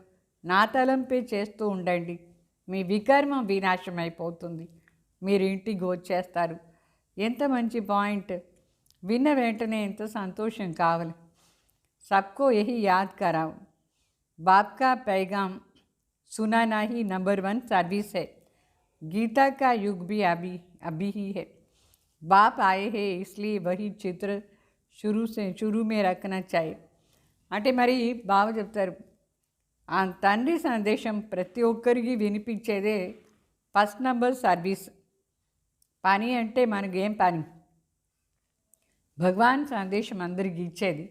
నా తలంపే చేస్తూ ఉండండి, మీ వికర్మం వినాశం అయిపోతుంది, మీరు ఇంటికి వచ్చేస్తారు. ఎంత మంచి పాయింట్. విన్న వెంటనే ఎంతో సంతోషం కావాలి. सबको यही याद कराओ, बाप का पैगाम सुनाना ही नंबर 1 सर्विस है. गीता का युग भी अभी ही है. बाप आए हैं इसलिए वही चित्र शुरू में रखना चाहिए. అంటే మరి బాబా చెప్తారు, ఆ తండ్రి సందేశం ప్రతి ఒక్కరికి వినిపించేదే ఫస్ట్ నెంబర్ సర్వీస్. పని అంటే మనకేం పని? భగవాన్ సందేశం అందరికి ఇచ్చేది.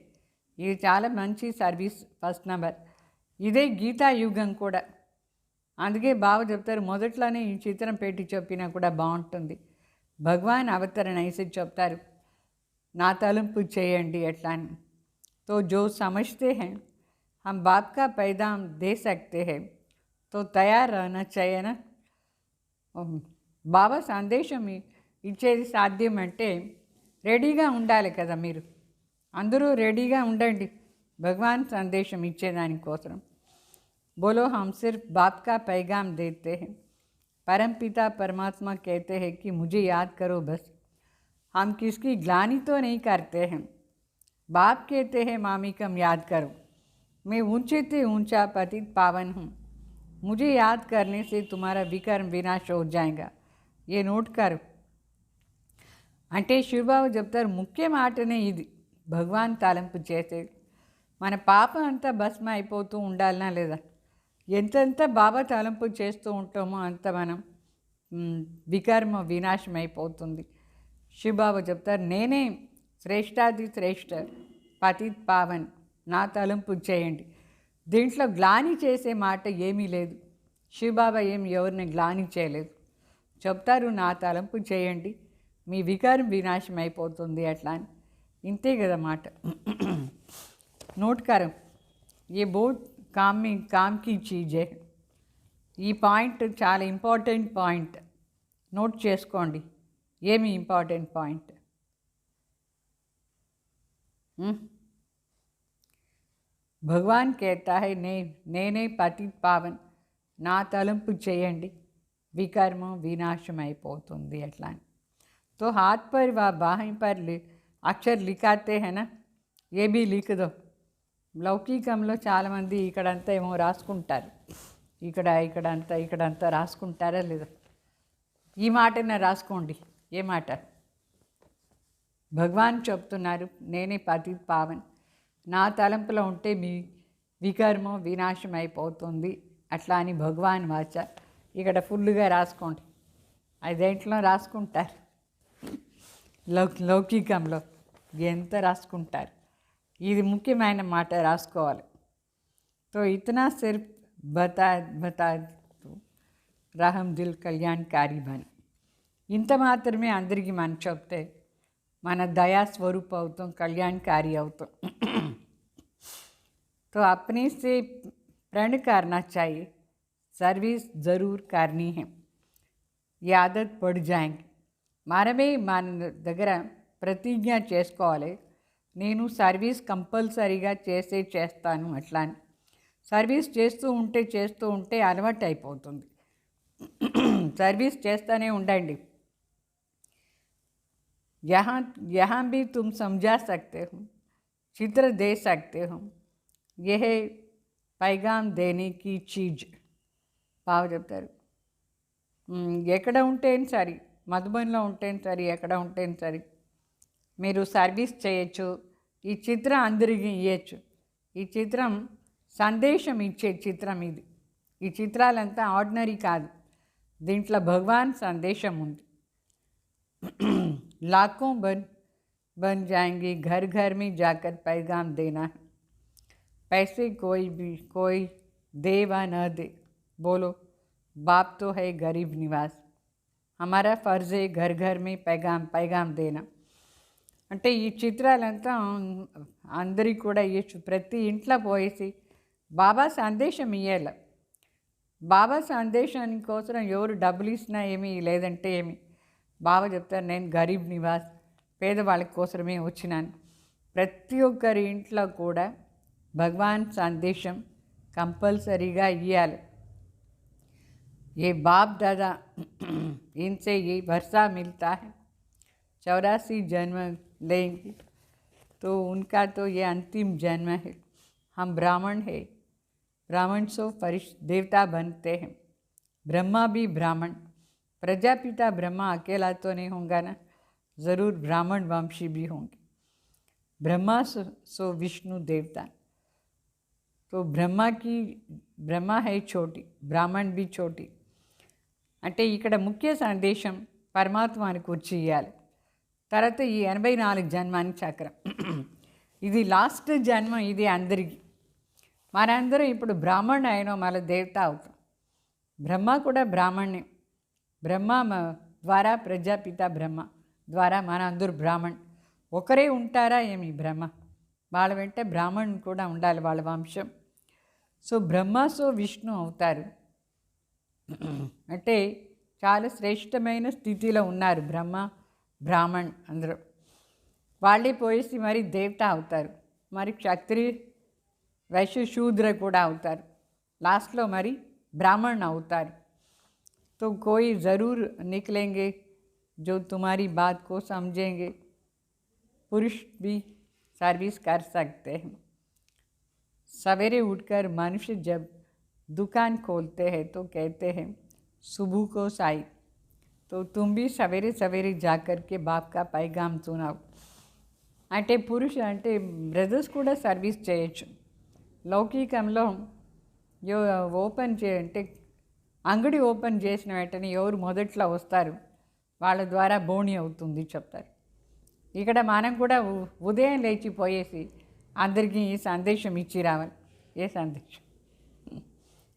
ఇది చాలా మంచి సర్వీస్, ఫస్ట్ నెంబర్. ఇదే గీతా యుగం కూడా. అందుకే బాబా చెప్తారు, మొదట్లోనే ఈ చిత్రం పెట్టి చెప్పినా కూడా బాగుంటుంది. భగవాన్ అవతరణ వేసి చెప్తారు, నా తలంపు చేయండి ఎట్లా అని. तो जो समझते हैं हम बाप का पैगाम दे सकते हैं तो तैयार रहना चाहिए ना. బాబా సందేశం ఇచ్చేది సాధ్యం అంటే రెడీగా ఉండాలి కదా. మీరు అందరూ రెడీగా ఉండండి భగవాన్ సందేశం ఇచ్చేదానికోసం. बोलो हम सिर्फ बाप का पैगाम देते हैं. परमपिता परमात्मा कहते हैं कि मुझे याद करो बस. हम किसकी ग्लानि तो नहीं करते हैं. बाप कहते हैं मामिकम याद करो. मैं ऊंचे से ऊंचा पतित पावन हूँ, मुझे याद करने से तुम्हारा विकर्म विनाश हो जाएगा. ये నోట్ కర్. అంటే శివబాబు చెప్తారు ముఖ్య మాటనే ఇది, భగవాన్ తలంపు చేసేది. మన పాపం అంతా భస్మ అయిపోతూ ఉండాలనా లేదా? ఎంతెంత బాబా తలంపు చేస్తూ ఉంటామో అంత మనం వికర్మ వినాశం అయిపోతుంది. శివబాబు చెప్తారు, నేనే శ్రేష్టాది శ్రేష్ఠ పతిత్ పావన్, నా తలంపు చేయండి. దీంట్లో గ్లాని చేసే మాట ఏమీ లేదు. శివబాబా ఏమి ఎవరిని గ్లాని చేయలేదు. చెప్తారు, నా తలంపు చేయండి, మీ వికారం వినాశం అయిపోతుంది అట్లా అని. ఇంతే కదా మాట. నోట్కారం ఏ బోట్ కామ్కి చీజే. ఈ పాయింట్ చాలా ఇంపార్టెంట్ పాయింట్, నోట్ చేసుకోండి. ఏమి ఇంపార్టెంట్ పాయింట్? భగవాన్ कहता है నేనే పతిత్ పావన్, నా తలంపు చేయండి, వికర్మం వినాశం అయిపోతుంది అట్లా అని. तो हाथ पर व बाहीं पर అక్షర్ లిఖాతే హేనా, ఏ బీ లిఖ్ దో. లౌకికంలో చాలామంది ఇక్కడంతా ఏమో రాసుకుంటారు, ఇక్కడంతా రాసుకుంటారా లేదా? ఈ మాటనే రాసుకోండి. ఏ మాట? భగవాన్ చెప్తున్నారు, నేనే పతిత్ పావన్, నా తలంపులో ఉంటే మీ వికర్మం వినాశం అయిపోతుంది అట్లా అని భగవాన్ వాచ. ఇక్కడ ఫుల్గా రాసుకోండి. అదేంట్లో రాసుకుంటారు, లౌకికంలో ఎంత రాసుకుంటారు. ఇది ముఖ్యమైన మాట రాసుకోవాలి. తో ఇతనా సిర్ఫ్ బతా రహం దిల్ కళ్యాణ్కారి బన్. ఇంత మాత్రమే అందరికీ మనం చెప్తే మన దయా స్వరూప్ అవుతాం, కళ్యాణ్కారి అవుతాం. तो अपने से प्रण करना चाहिए, सर्विस ज़रूर करनी है, ये आदत पड़ जाएंगे. మనమే మన దగ్గర ప్రతిజ్ఞ చేసుకోవాలి, నేను సర్వీస్ కంపల్సరీగా చేస్తాను అట్లా అని. సర్వీస్ చేస్తూ ఉంటే అలవాటు అయిపోతుంది. సర్వీస్ చేస్తూనే ఉండండి. यहाँ भी तुम समझा सकते हो, चित्र दे सकते हो, यह पैगाम देने की चीज़. బాగా చెప్తారు. ఎక్కడ ఉంటేను సరే, మధుబన్లో ఉంటేను సరే, ఎక్కడ ఉంటేను సరే మీరు సర్వీస్ చేయొచ్చు. ఈ చిత్రం అందరికీ ఇవ్వచ్చు. ఈ చిత్రం సందేశం ఇచ్చే చిత్రం ఇది. ఈ చిత్రాలంతా ఆర్డినరీ కాదు, దీంట్లో భగవాన్ సందేశం ఉంది. लाखों बन जाएंगे, घर घर में जाकर पैगाम देना है. पैसे कोई दे व न दे, बोलो बाप तो है गरीब निवास, हमारा फ़र्ज़ है घर घर में पैगाम देना. అంటే ఈ చిత్రాలంతా అందరికీ కూడా ఇవ్వచ్చు. ప్రతి ఇంట్లో పోయేసి బాబా సందేశం ఇవ్వాలి. బాబా సందేశాని కోసం ఎవరు డబ్బులు ఇచ్చినా ఏమీ లేదంటే ఏమి, బాబా చెప్తారు, నేను గరీబ్ నివాస్, పేదవాళ్ళ కోసమే వచ్చినాను. ప్రతి ఒక్కరి ఇంట్లో కూడా భగవాన్ సందేశం కంపల్సరీగా ఇవ్వాలి. ये बाप दादा इनसे ये वर्षा मिलता है, 84 जन्म लेंगे तो उनका तो ये अंतिम जन्म है. हम ब्राह्मण है, ब्राह्मण सो देवता बनते हैं. ब्रह्मा भी ब्राह्मण, प्रजापिता ब्रह्मा अकेला तो नहीं होगा ना, ज़रूर ब्राह्मण वंशी भी होंगे. ब्रह्मा सो विष्णु देवता, तो ब्रह्मा है छोटी, ब्राह्मण भी छोटी. అంటే ఇక్కడ ముఖ్య సందేశం పరమాత్మానికి వచ్చి ఇవ్వాలి. తర్వాత ఈ 84 జన్మాని చక్రం, ఇది లాస్ట్ జన్మ. ఇది అందరికీ, మనందరం ఇప్పుడు బ్రాహ్మణ అయినా మళ్ళీ దేవత అవుతాం. బ్రహ్మ కూడా బ్రాహ్మణ్యం. బ్రహ్మ ద్వారా ప్రజాపిత బ్రహ్మ ద్వారా మనందరూ బ్రాహ్మణ్. ఒకరే ఉంటారా ఏమి బ్రహ్మ? వాళ్ళ వెంట బ్రాహ్మణ్ కూడా ఉండాలి, వాళ్ళ వంశం. సో బ్రహ్మ సో విష్ణు అవుతారు. అంటే చాలా శ్రేష్టమైన స్థితిలో ఉన్నారు బ్రహ్మ బ్రాహ్మణ్ అందరూ. వాళ్ళే పోయేసి మరి దేవత అవుతారు, మరి క్షత్రియ వైశ్య శూద్ర కూడా అవుతారు, లాస్ట్లో మరి బ్రాహ్మణ్ అవుతారు. तो कोई ज़रूर निकलेंगे जो तुम्हारी बात को समझेंगे. पुरुष भी सर्विस कर सकते हैं. सवेरे उठकर मनुष्य जब दुकान खोलते हैं तो कहते हैं सुबह को साई। तो तुम भी सवेरे सवेरे जाकर के बाप का पैगाम सुनाओ। అంటే పురుష అంటే బ్రదర్స్ కూడా సర్వీస్ చేయొచ్చు. లౌకికంలో ఓపెన్ అంటే అంగడి ఓపెన్ చేసిన వెంటనే ఎవరు మొదట్లో వస్తారు వాళ్ళ ద్వారా బోణి అవుతుంది చెప్తారు. ఇక్కడ మనం కూడా ఉదయం లేచిపోయేసి అందరికీ ఈ సందేశం ఇచ్చి రావాలి. ఏ సందేశం?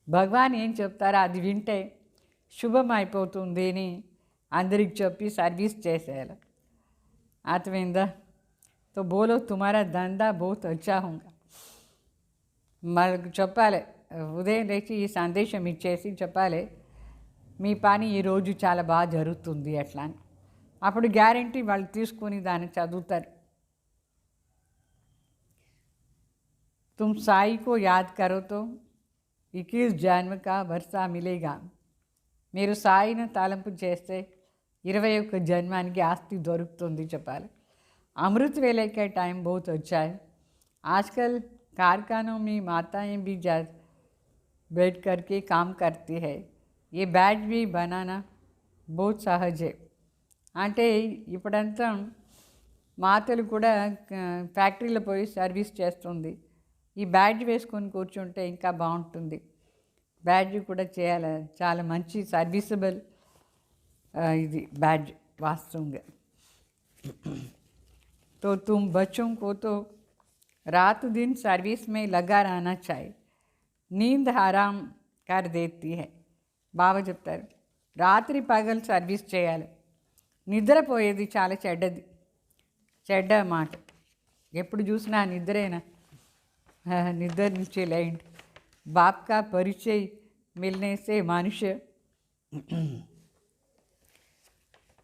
భగవాన్ ఏం చెప్తారో అది వింటే శుభం అయిపోతుంది అని అందరికి చెప్పి సర్వీస్ చేసేయాలి. అర్థమైందా? तो बोलो तुम्हारा धंधा बहुत अच्छा होगा. మనకు చెప్పాలి, ఉదయం లేచి ఈ సందేశం ఇచ్చేసి చెప్పాలి మీ పని ఈరోజు చాలా బాగా జరుగుతుంది అట్లా అని. అప్పుడు గ్యారంటీ వాళ్ళు తీసుకుని దాన్ని చదువుతారు. तुम साई को याद करो तो 21 जन्म का वर्षा मिलेगा. మీరు సాయిని తలంపు చేస్తే 21 జన్మానికి ఆస్తి దొరుకుతుంది చెప్పాలి. अमृत वेले का टाइम बहुत अच्छा है. आजकल कारखानों में माताएं भी बैठ कर के काम करती है. ये बैच भी बनाना बहुत सहज है. అంటే ఇప్పుడంతా మాతలు కూడా ఫ్యాక్టరీలో పోయి సర్వీస్ చేస్తుంది. ఈ బ్యాడ్జ్ వేసుకొని కూర్చుంటే ఇంకా బాగుంటుంది. బ్యాడ్జ్ కూడా చేయాలి, చాలా మంచి సర్వీసబుల్ ఇది బ్యాడ్జ్ వాస్తవంగా. तो तुम बच्चों को तो रात दिन सर्विस में लगा रहना चाहिए. नींद हराम कर देती है. బాబా చెప్తారు రాత్రి పగలు సర్వీస్ చేయాలి. నిద్రపోయేది చాలా చెడ్డది, చెడ్డ మాట. ఎప్పుడు చూసినా నిద్రేనా? నిద్ర నుంచి లేండి. बाप का परिचय मिलने से मनुष्य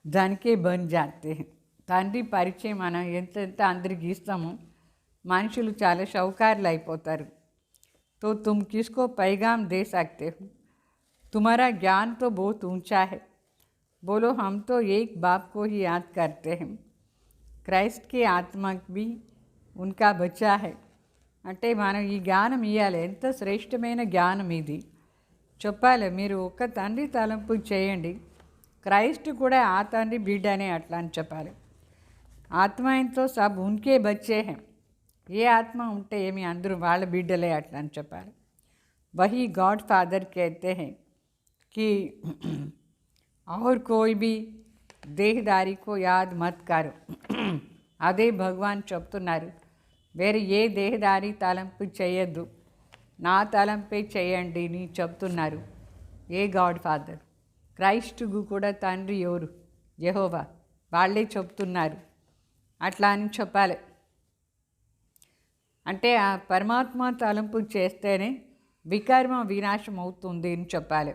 धन के बन जाते हैं. తండ్రి పరిచయం మనం ఎంత అందరికి ఇస్తామో మనుషులు చాలా షౌకారులు అయిపోతారు. तो तुम किसको पैगाम दे सकते हो? तुम्हारा ज्ञान तो बहुत ऊंचा है. बोलो हम तो एक बाप को ही याद करते हैं. క్రైస్ట్ की आत्मा भी उनका बच्चा है. అంటే మనం ఈ జ్ఞానం ఇవ్వాలి. ఎంత శ్రేష్టమైన జ్ఞానం ఇది చెప్పాలి. మీరు ఒక్క తండ్రి తలంపు చేయండి, క్రైస్ట్ కూడా ఆ తండ్రి బిడ్డనే అట్లా అని చెప్పాలి. ఆత్మ तो सब उनके बच्चे हैं. ఏ ఆత్మ ఉంటే ఏమి అందరూ వాళ్ళ బిడ్డలే అట్లా అని చెప్పాలి. वही गॉड फादर कहते हैं कि और कोई भी देहदारी को याद मत करो. అదే భగవాన్ చెప్తున్నారు, వేరే ఏ దేహదారి తలంపు చేయొద్దు, నా తలంపే చేయండి అని చెప్తున్నారు. ఏ గాడ్ ఫాదర్? క్రైస్టుకు కూడా తండ్రి ఎవరు? యెహోవా. వాళ్ళే చెప్తున్నారు అట్లా అని చెప్పాలి. అంటే ఆ పరమాత్మ తలంపు చేస్తేనే వికర్మ వినాశం అవుతుంది అని చెప్పాలి.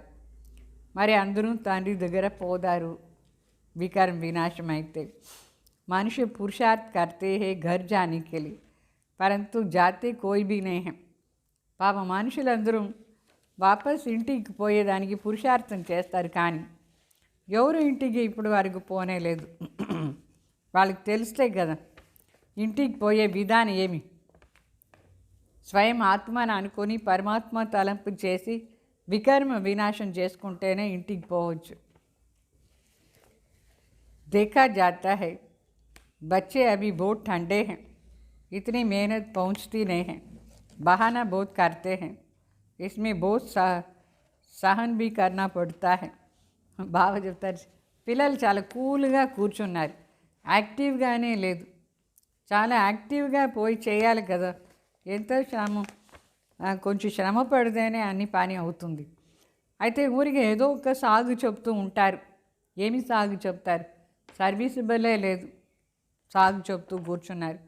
మరి అందరూ తండ్రి దగ్గర పోదారు వికర్మ వినాశం అయితే. మనిషి పురుషార్థ్ करते हैं घर जाने के लिए, परंतु जाते कोई भी नहीं है. పాప మనుషులందరూ వాపస్ ఇంటికి పోయేదానికి పురుషార్థం చేస్తారు, కానీ ఎవరు ఇంటికి ఇప్పుడు వరకు పోనే లేదు. వాళ్ళకి తెలిస్తే కదా ఇంటికి పోయే విధానం ఏమి. స్వయం ఆత్మను అనుకొని పరమాత్మ తలంపు చేసి వికర్మ వినాశం చేసుకుంటేనే ఇంటికి పోవచ్చు. देखा जाता है बच्चे अभी बहुत ठंडे हैं, इतनी मेहनत पहुंचती नहीं है, बहाना बहुत करते हैं, इसमें बहुत सहन भी करना पड़ता है. బాగా చెప్తారు. పిల్లలు చాలా కూల్గా కూర్చున్నారు, యాక్టివ్గానే లేదు. చాలా యాక్టివ్గా పోయి చేయాలి కదా. ఎంతో కొంచెం శ్రమ పడితేనే అన్ని పని అవుతుంది. అయితే ఊరికి ఏదో ఒక సాగు చెప్తూ ఉంటారు. ఏమి సాగు చెప్తారు? సర్వీసబులే లేదు, సాగు చెప్తూ కూర్చున్నారు.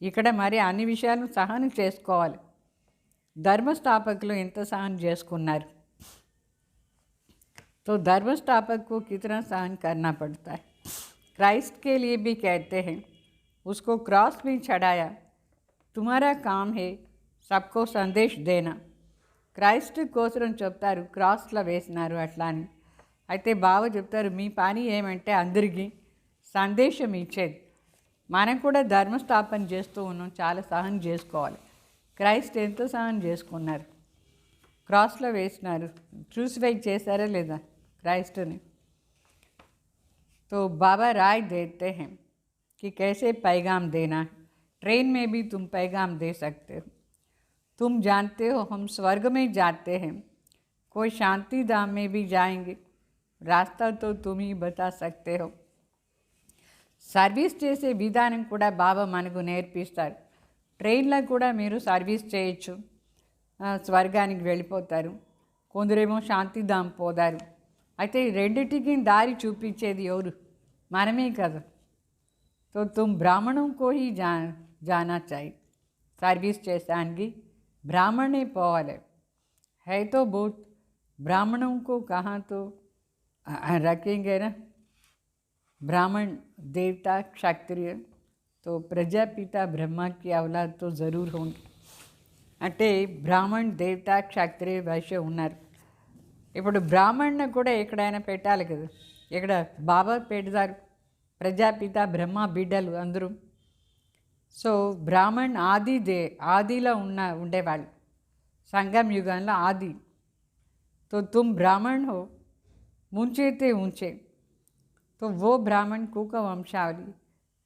ఇక్కడ మరి అన్ని విషయాలను సహనం చేసుకోవాలి. ధర్మస్థాపకులు ఎంత సహనం చేసుకున్నారు. तो धर्मस्थापक को कितना सहन करना पड़ता है. क्राइस्ट के लिए भी कहते हैं, उसको क्रॉस भी चढ़ाया, तुम्हारा काम है सबको संदेश देना. క్రైస్ట్ కోసం చెప్తారు, క్రాస్లో వేసినారు అట్లా అని. అయితే బావ చెప్తారు, మీ పని ఏమంటే అందరికీ సందేశం ఇచ్చేది. మనం కూడా ధర్మస్థాపన చేస్తూ ఉన్నాం, చాలా సహనం చేసుకోవాలి. క్రైస్ట్ ఎంతో సహనం చేసుకున్నారు, క్రాస్లో వేసినారు, క్రూసిఫై చేశారా లేదా क्राइस्ट ने। तो बाबा राय देते हैं कि कैसे पैगाम देना है। ट्रेन में भी तुम पैगाम दे सकते हो। तुम जानते हो हम स्वर्ग में जाते हैं, कोई शांति धाम में भी जाएंगे, रास्ता तो तुम ही बता सकते हो। సర్వీస్ చేసే విధానం కూడా బాబా మనకు నేర్పిస్తారు. ట్రైన్లో కూడా మీరు సర్వీస్ చేయొచ్చు, స్వర్గానికి వెళ్ళిపోతారు. కొందరేమో శాంతిధామ్ పోతారు. అయితే రెండిటికి దారి చూపించేది ఎవరు? మనమే కదా. तो तुम ब्राह्मणों को ही जाना चाहिए। सर्विस చేయడానికి ब्राह्मणे పోవాలి. है तो बहुत ब्राह्मणों को कहाँ तो रखेंगे ना, ब्राह्मण देवता क्षत्रिय, तो प्रजापिता ब्रह्मा की औलाद तो ज़रूर होंगे. అంటే బ్రాహ్మణ్ దేవత క్షత్రియ వైశ్య ఉన్నారు. ఇప్పుడు బ్రాహ్మణ్ని కూడా ఎక్కడైనా పెట్టాలి కదా. ఇక్కడ బాబా పెడతారు, ప్రజాపిత బ్రహ్మ బిడ్డలు అందరూ. సో బ్రాహ్మణ్ ఆదిలో ఉండేవాళ్ళు, సంగం యుగంలో ఆది. तो तुम ब्राह्मण हो, मुंचेते ऊंचे, तो वो ब्राह्मण कुक वंशावली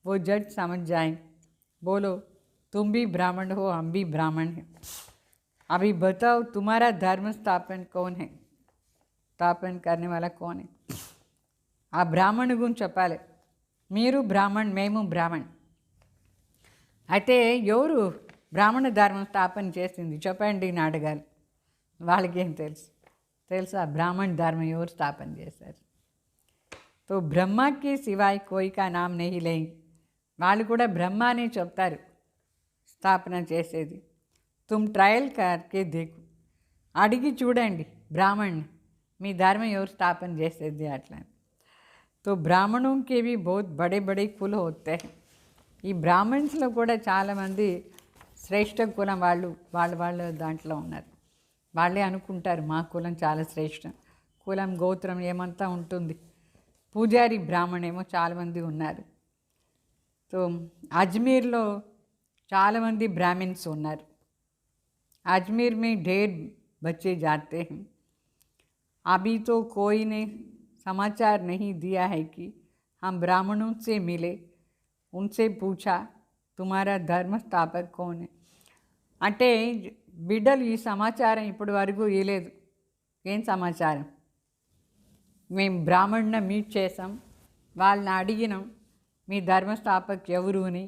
वो जज समझ जाएंगे. बोलो तुम भी ब्राह्मण हो, हम भी ब्राह्मण हैं. अभी बताओ तुम्हारा धर्म स्थापन कौन है, स्थापन करने वाला कौन है? आ ब्राह्मण गुण చెప్పాలి. మీరు బ్రాహ్మణ్, మేము బ్రాహ్మణ్. అయితే ఎవరు బ్రాహ్మణ ధర్మం స్థాపన చేసింది చెప్పండి అని అడగాలి. వాళ్ళకేం తెలుసా బ్రాహ్మణ ధర్మం ఎవరు స్థాపన చేశారు? तो ब्रह्मा के सिवाय कोई का नाम नहीं लेंगे. వాళ్ళు కూడా బ్రహ్మానే చెప్తారు స్థాపన చేసేది. तुम ट्रायल करके देखो, అడిగి చూడండి బ్రాహ్మణ్ మీ ధర్మం ఎవరు స్థాపన చేసేది అట్లా. तो ब्राह्मणों के भी बहुत बड़े बड़े कुल होते हैं. ఈ బ్రాహ్మణ్స్లో కూడా చాలామంది శ్రేష్ఠ కులం వాళ్ళ దాంట్లో ఉన్నారు. వాళ్ళే అనుకుంటారు మా కులం చాలా శ్రేష్టం, కులం గోత్రం ఏమంతా ఉంటుంది. పూజారి బ్రాహ్మణేమో చాలామంది ఉన్నారు. तो అజ్మీర్లో చాలామంది బ్రాహ్మిన్స్ ఉన్నారు. अजमेर में ढेर बच्चे जाते हैं. अभी तो कोई ने समाचार नहीं दिया है कि हम ब्राह्मणों से मिले, उनसे पूछा तुम्हारा धर्म स्थापक कौन है. అంటే బిడ్డలు ఈ సమాచారం ఇప్పటి వరకు ఇవ్వలేదు. ఏం సమాచారం? మేము బ్రాహ్మణ్ని మీట్ చేసాం, వాళ్ళని అడిగినాం మీ ధర్మస్థాపక్ ఎవరు అని.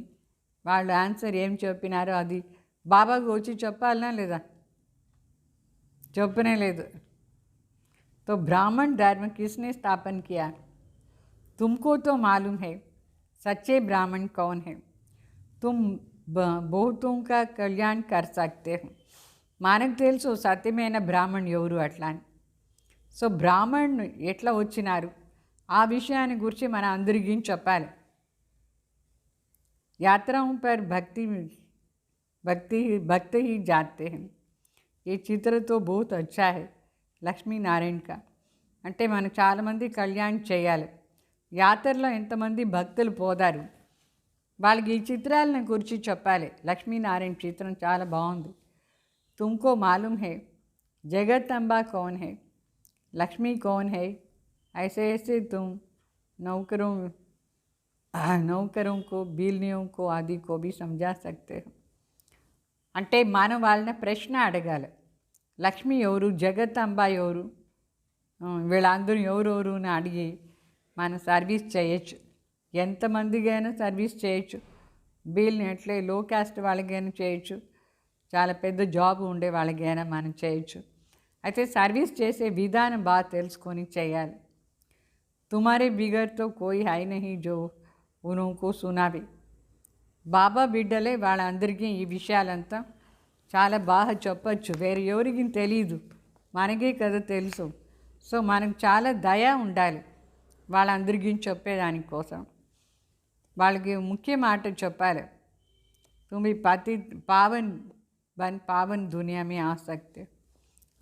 వాళ్ళు ఆన్సర్ ఏం చెప్పినారో అది బాబాకు వచ్చి చెప్పాలనా లేదా? చెప్పనే లేదు. तो ब्राह्मण धर्म किसने स्थापन किया? तुमको तो मालूम है सच्चे ब्राह्मण कौन है. तुम बहुतों का कल्याण कर सकते हो. మనకు తెలుసు సత్యమైన బ్రాహ్మణ్ ఎవరు అట్లా అని. సో బ్రాహ్మణ్ ఎట్లా వచ్చినారు ఆ విషయాన్ని గురించి మన అందరికీ చెప్పాలి. यात्राओं पर भक्त ही जाते हैं. ये चित्र तो बहुत अच्छा है లక్ష్మీనారాయణ కా. అంటే మనం చాలామంది కళ్యాణ్ చేయాలి. యాత్రలో ఎంతమంది భక్తులు పోదారు వాళ్ళకి ఈ చిత్రాలను గురించి చెప్పాలి. లక్ష్మీనారాయణ చిత్రం చాలా బాగుంది. तुमको मालूम है जगदम्बा कौन है, लक्ष्मी कौन है. ऐसे ऐसे तुम नौकरों को, बिल्लियों को आदि को भी समझा सकते हो. అంటే మనం వాళ్ళని ప్రశ్న అడగాలి. లక్ష్మి ఎవరు, జగదంబ ఎవరు, వీళ్ళందరూ ఎవరెవరు అని అడిగి మనం సర్వీస్ చేయొచ్చు. ఎంతమందికైనా సర్వీస్ చేయొచ్చు. బిల్ని ఎట్లే లో క్యాస్ట్ వాళ్ళకైనా చేయొచ్చు, చాలా పెద్ద జాబ్ ఉండే వాళ్ళకైనా మనం చేయొచ్చు. అయితే సర్వీస్ చేసే విధానం బాగా తెలుసుకొని చేయాలి. తుమారే బిగర్తో కోయి హై నహీ జో ఉనోకో సునావి. బాబా బిడ్డలే వాళ్ళందరికీ ఈ విషయాలంతా చాలా బాగా చెప్పచ్చు. వేరే ఎవరికి తెలీదు, మనకే కదా తెలుసు. సో మనకు చాలా దయ ఉండాలి వాళ్ళందరికీ చెప్పేదానికోసం. వాళ్ళకి ముఖ్య మాట చెప్పాలి. తుమ్మి పతి पावन दुनिया में आ सकते.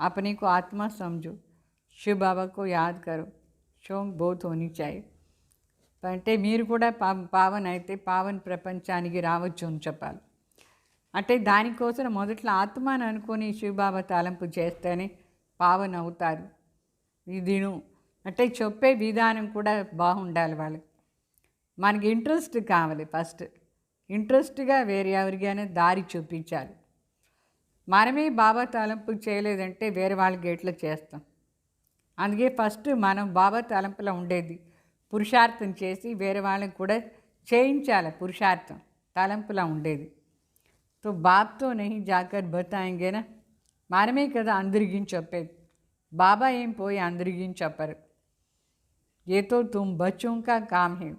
अपने को आत्मा समझो, शिव बाबा को याद करो, शौक बहुत होनी चाहिए. అంటే మీరు కూడా పావన్ అయితే పావన్ ప్రపంచానికి రావచ్చు అని చెప్పాలి. అంటే దానికోసం మొదట్లో ఆత్మని అనుకొని శివబాబా తలంపు చేస్తేనే పావన అవుతారు. ఇదిను అంటే చెప్పే విధానం కూడా బాగుండాలి వాళ్ళకి. మనకి ఇంట్రెస్ట్ కావాలి. ఫస్ట్ ఇంట్రెస్ట్గా వేరే ఎవరికైనా దారి చూపించాలి. మనమే బాబా తలంపు చేయలేదంటే వేరే వాళ్ళకి ఎట్లా చేస్తాం? అందుకే ఫస్ట్ మనం బాబా తలంపులో ఉండేది పురుషార్థం చేసి వేరే వాళ్ళకి కూడా చేయించాలి. పురుషార్థం తలంపులా ఉండేది. तो बाप तो नहीं जाकर बताएंगे ना, మనమే కదా అందరికీ చెప్పేది. బాబా ఏం పోయి అందరికీ చెప్పరు. ये तो तुम बच्चों का काम है,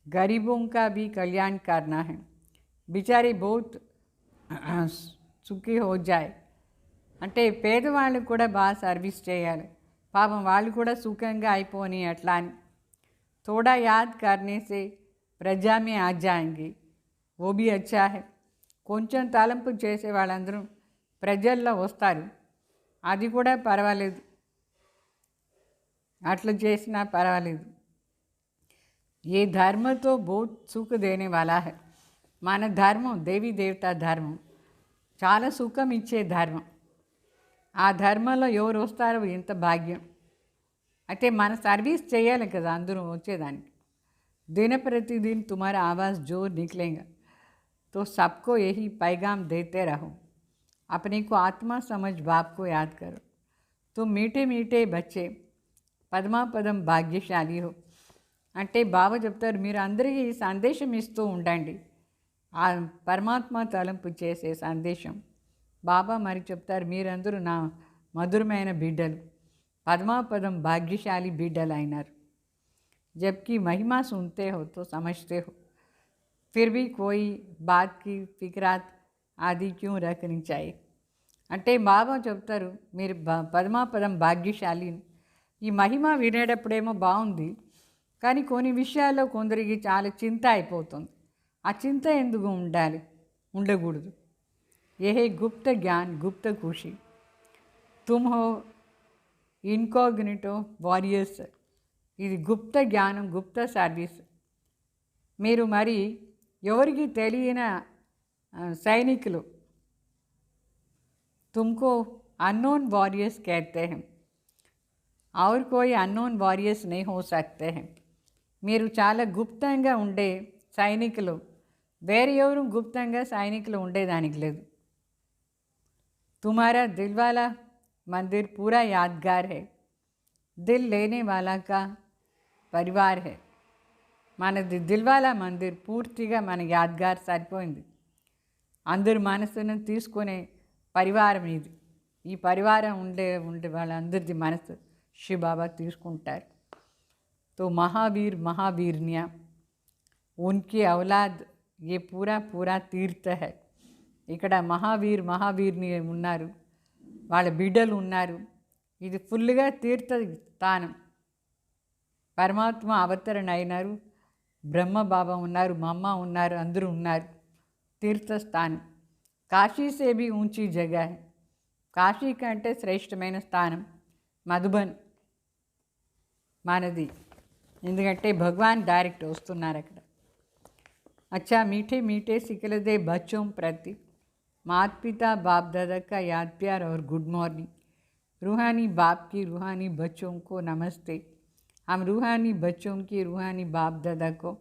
गरीबों का भी कल्याण करना है, बेचारे बहुत సుఖీ హో జాయ్ అంటే పేదవాళ్ళకు కూడా బాగా సర్వీస్ చేయాలి. పాపం వాళ్ళు కూడా సుఖంగా అయిపోని అట్లా అని. थोड़ा याद करने से प्रजा में आ जाएंगे, वो भी अच्छा है. కొంచెం తలంపు చేసే వాళ్ళందరూ ప్రజల్లో వస్తారు, అది కూడా పర్వాలేదు. అట్లా చేసినా పర్వాలేదు. ఏ ధర్మతో బహుత్ సుఖ దేనే వాలా హై. మన ధర్మం దేవీ దేవతా ధర్మం చాలా సుఖం ఇచ్చే ధర్మం. ఆ ధర్మంలో ఎవరు వస్తారో ఎంత భాగ్యం. అయితే మన సర్వీస్ చేయాలి కదా అందరూ వచ్చేదానికి. దిన ప్రతిదిन तुम्हारा आवाज़ जो निकलेगा तो सबको यही पैगाम देते रहो. अपने को आत्मा समझ बाप को याद करो. तुम मीठे मीठे बच्चे పద్మాపదం భాగ్యశాలి హో. అంటే బాబా చెప్తారు మీరు అందరికీ ఈ సందేశం ఇస్తూ ఉండండి. ఆ పరమాత్మ తలంపు చేసే సందేశం. బాబా మరి చెప్తారు మీరందరూ నా మధురమైన బిడ్డలు, పద్మాపదం భాగ్యశాలి బిడ్డలు అయినారు. जबकि महिमा सुनते हो तो समझते हो, फिर भी कोई बात की फिक्रात आदि क्यों रखनी चाहिए. అంటే బాబా చెప్తారు మీరు పద్మాపదం భాగ్యశాలి. ఈ మహిమ వినేటప్పుడేమో బాగుంది, కానీ కొన్ని విషయాల్లో కొందరికి చాలా చింత అయిపోతుంది. ఆ చింత ఎందుకు ఉండాలి? ఉండకూడదు. ఏ గుప్త జ్ఞాన్ గుప్త ఖుషి తుమ్ హో ఇన్కాగ్నిటో వారియర్స్. ఇది గుప్త జ్ఞానం, గుప్త సర్వీస్. మీరు మరి ఎవరికి తెలియని సైనికులు. तुमको अननोन वॉरियर्स कहते हैं और कोई अननोन वॉरियर्स नहीं हो सकते हैं. మీరు చాలా గుప్తంగా ఉండే సైనికులు, వేరే ఎవరు గుప్తంగా సైనికులు ఉండేదానికి లేదు. तुम्हारा दिल वाला मंदिर पूरा यादगार है, दिल लेने वाला का परिवार है. మనది దిల్వాలా మందిర్ పూర్తిగా మన యాద్గార్ సరిపోయింది. అందరు మనసును తీసుకునే పరివారం ఇది. ఈ పరివారం ఉండే వాళ్ళందరిది మనసు శివబాబా తీసుకుంటారు. तो महावीर महावीरनिया उनकी औलाद ये पूरा पूरा तीर्थ है. ఇక్కడ మహావీర్ మహావీర్ని ఉన్నారు, వాళ్ళ బిడ్డలు ఉన్నారు. ఇది ఫుల్గా తీర్థ స్థానం. పరమాత్మ అవతరణ అయినారు, బ్రహ్మ బాబా ఉన్నారు, మమ్మ ఉన్నారు, అందరూ ఉన్నారు. తీర్థస్థానం. కాశీ సే భీ ఊంచీ జగ హై. కాశీ కంటే శ్రేష్టమైన స్థానం మధుబన్ మనది. ఎందుకంటే భగవాన్ డైరెక్ట్ వస్తున్నారు అక్కడ. अच्छा मीठे मीठे सिकलदे बच्चों प्रति माता पिता बाप दादा का याद प्यार और गुड मॉर्निंग. रूहानी बाप की रूहानी बच्चों को नमस्ते. हम रूहानी बच्चों की रूहानी बाप दादा को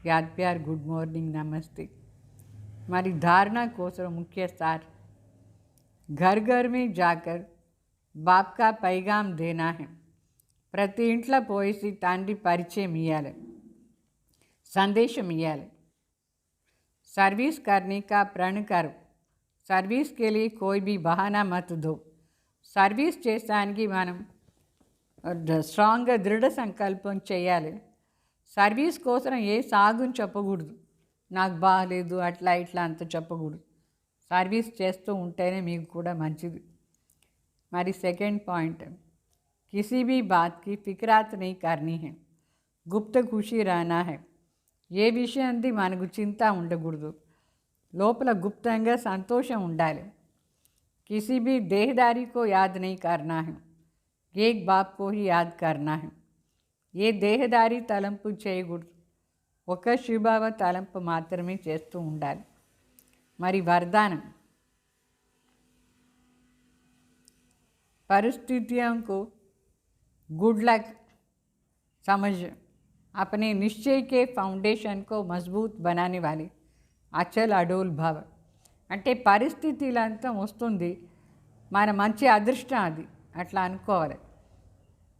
याद प्यार गुड मॉर्निंग नमस्ते. हमारी धारणा कोसर मुख्य सार घर घर में जाकर बाप का पैगाम देना है. ప్రతి ఇంట్లో పోయేసి తండ్రి పరిచయం ఇవ్వాలి, సందేశం ఇవ్వాలి. सर्विस करने का प्रण करो. सर्विस के लिए कोई भी बहाना मत दो. सर्विस చేసానికి మనం స్ట్రాంగ్గా దృఢ సంకల్పం చేయాలి. సర్వీస్ కోసం ఏ సాగుని చెప్పకూడదు. నాకు బాగలేదు అట్లా ఇట్లా అంత చెప్పకూడదు. సర్వీస్ చేస్తూ ఉంటేనే మీకు కూడా మంచిది. మరి సెకండ్ పాయింట్, किसी भी बात की फिक्रात नहीं करनी है, गुप्त खुशी रहना है. ఏ విషయంది మనకు చింత ఉండకూడదు, లోపల గుప్తంగా సంతోషం ఉండాలి. किसी भी देहदारी को याद नहीं करना है, एक बाप को ही याद करना है. ఏ దేహదారి తలంపు చేయకూడదు, ఒక శివబాబా తలంపు మాత్రమే చేస్తూ ఉండాలి. మరి वरदान परिस्थितियों को गुड लक समझ अपने निश्चय के फाउंडेशन को मजबूत बनाने वाली అచల్ అడోల్ భవ. అంటే పరిస్థితులంతా వస్తుంది, మన మంచి అదృష్టం అది, అట్లా అనుకోవాలి.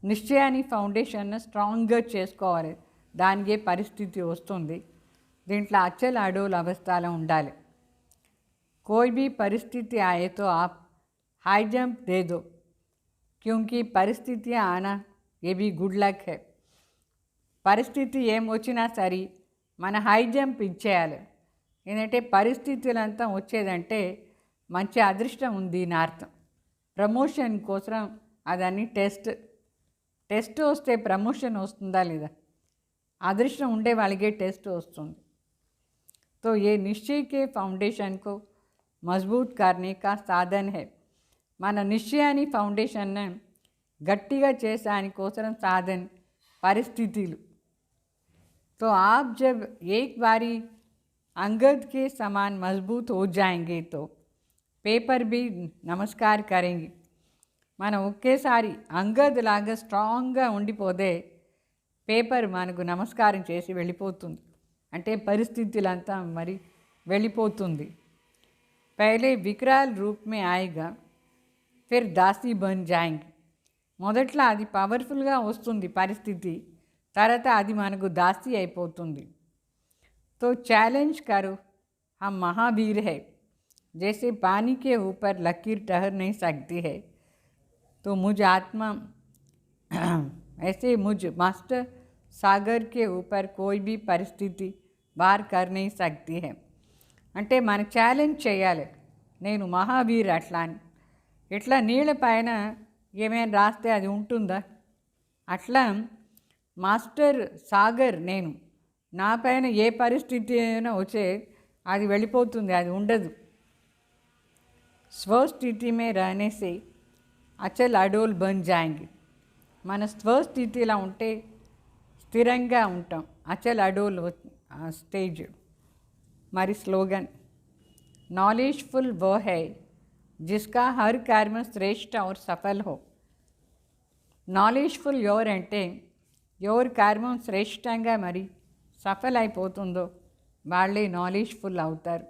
నిశ్చయాన్ని ఫౌండేషన్ని స్ట్రాంగ్గా చేసుకోవాలి, దానికే పరిస్థితి వస్తుంది. దీంట్లో అచల్ అడోల్ అవస్థలో ఉండాలి. कोई भी परिस्थिति आए तो आप हाई जंप दे दो, क्योंकि परिस्थितियाँ आना ये भी गुड लक है. పరిస్థితి ఏం వచ్చినా సరే మన హై జంప్ ఇచ్చేయాలి. ఏంటంటే పరిస్థితులంతా వచ్చేదంటే మంచి అదృష్టం ఉంది అని అర్థం. ప్రమోషన్ కోసం అదని టెస్ట్ వస్తే ప్రమోషన్ వస్తుందా లేదా, అదృష్టం ఉండే వాళ్ళకే టెస్ట్ వస్తుంది. तो ये निश्चय के फाउंडेशन को मजबूत करने का साधन है. మన నిశ్చయాన్ని ఫౌండేషన్ గట్టిగా చేసాని కోసం సాధन परिस्थितिలు. तो आप जब एक बारी अंगद के समान मजबूत हो जाएंगे तो पेपर भी नमस्कार करेंगे. మనం ఒకేసారి అంగద్ లాగా స్ట్రాంగ్గా ఉండిపోతే పేపర్ మనకు నమస్కారం చేసి వెళ్ళిపోతుంది. అంటే పరిస్థితులంతా మరి వెళ్ళిపోతుంది. पहले विकराल रूप में आएगा, फिर दासी बन जाएंगे. మొదట్లో అది పవర్ఫుల్గా వస్తుంది పరిస్థితి, తర్వాత అది మనకు దాసి అయిపోతుంది. तो चैलेंज करो, हम महावीर है. जैसे पानी के ऊपर लकीर ठहर नहीं सकती है, तो मुझ आत्मा ऐसे मुझ मास्टर सागर के ऊपर कोई भी परिस्थिति बार कर नहीं सकती है. అంటే మన ఛాలెంజ్ చేయాలి, నేను మహావీర్ అట్లా అని. ఇట్లా నీళ్ళ పైన ఏమైనా రాస్తే అది ఉంటుందా? అట్లా మాస్టర్ సాగర్ నేను, నా పైన ఏ పరిస్థితి అయినా వచ్చే అది వెళ్ళిపోతుంది, అది ఉండదు. స్వస్థితి మే रहने से అచల్ అడోల్ బన్ జాయింగ్. మన స్వస్థితిలా ఉంటే స్థిరంగా ఉంటాం. అచల్ అడోల్ స్టేజ్. మరి స్లోగన్, नॉलेजफुल वो है जिसका हर कर्म श्रेष्ठ और सफल हो. నాలెడ్జ్ఫుల్ ఎవరంటే ఎవరి కర్మం శ్రేష్టంగా మరి సఫల్ అయిపోతుందో వాళ్ళే నాలెడ్జ్ఫుల్ అవుతారు.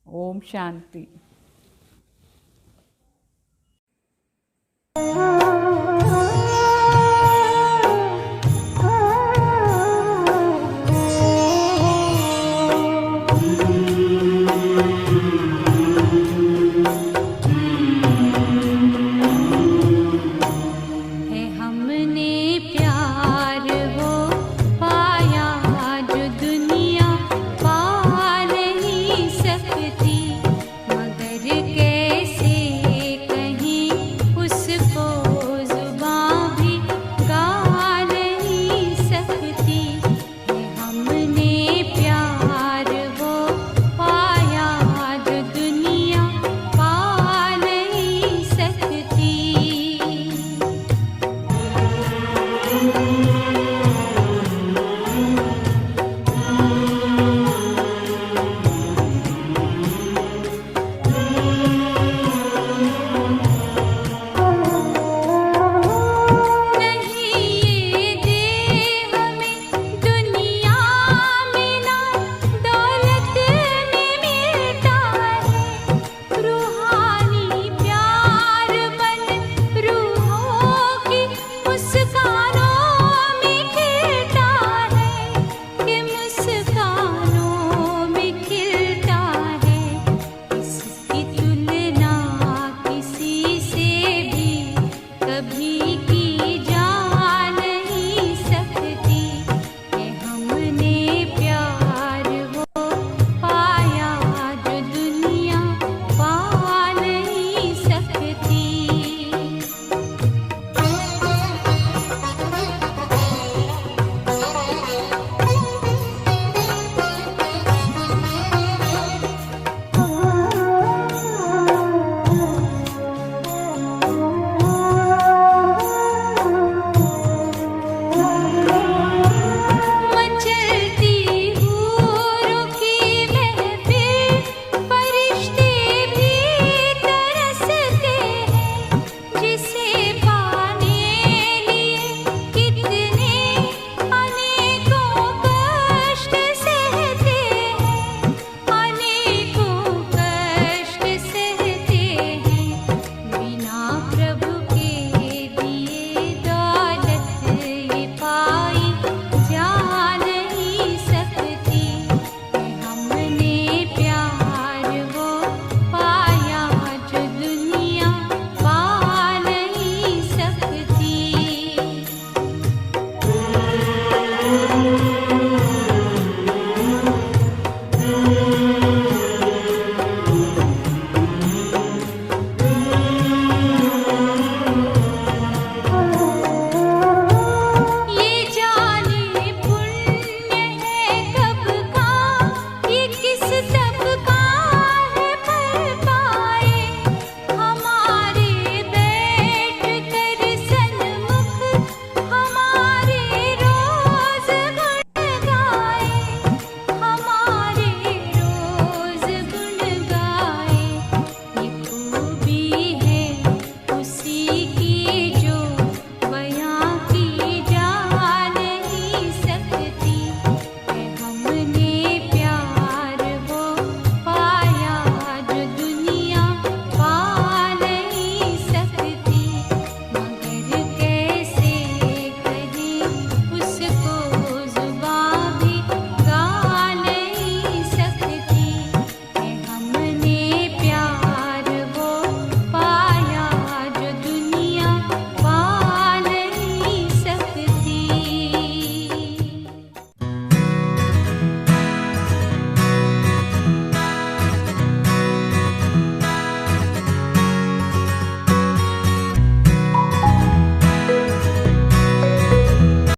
ఓం శాంతి.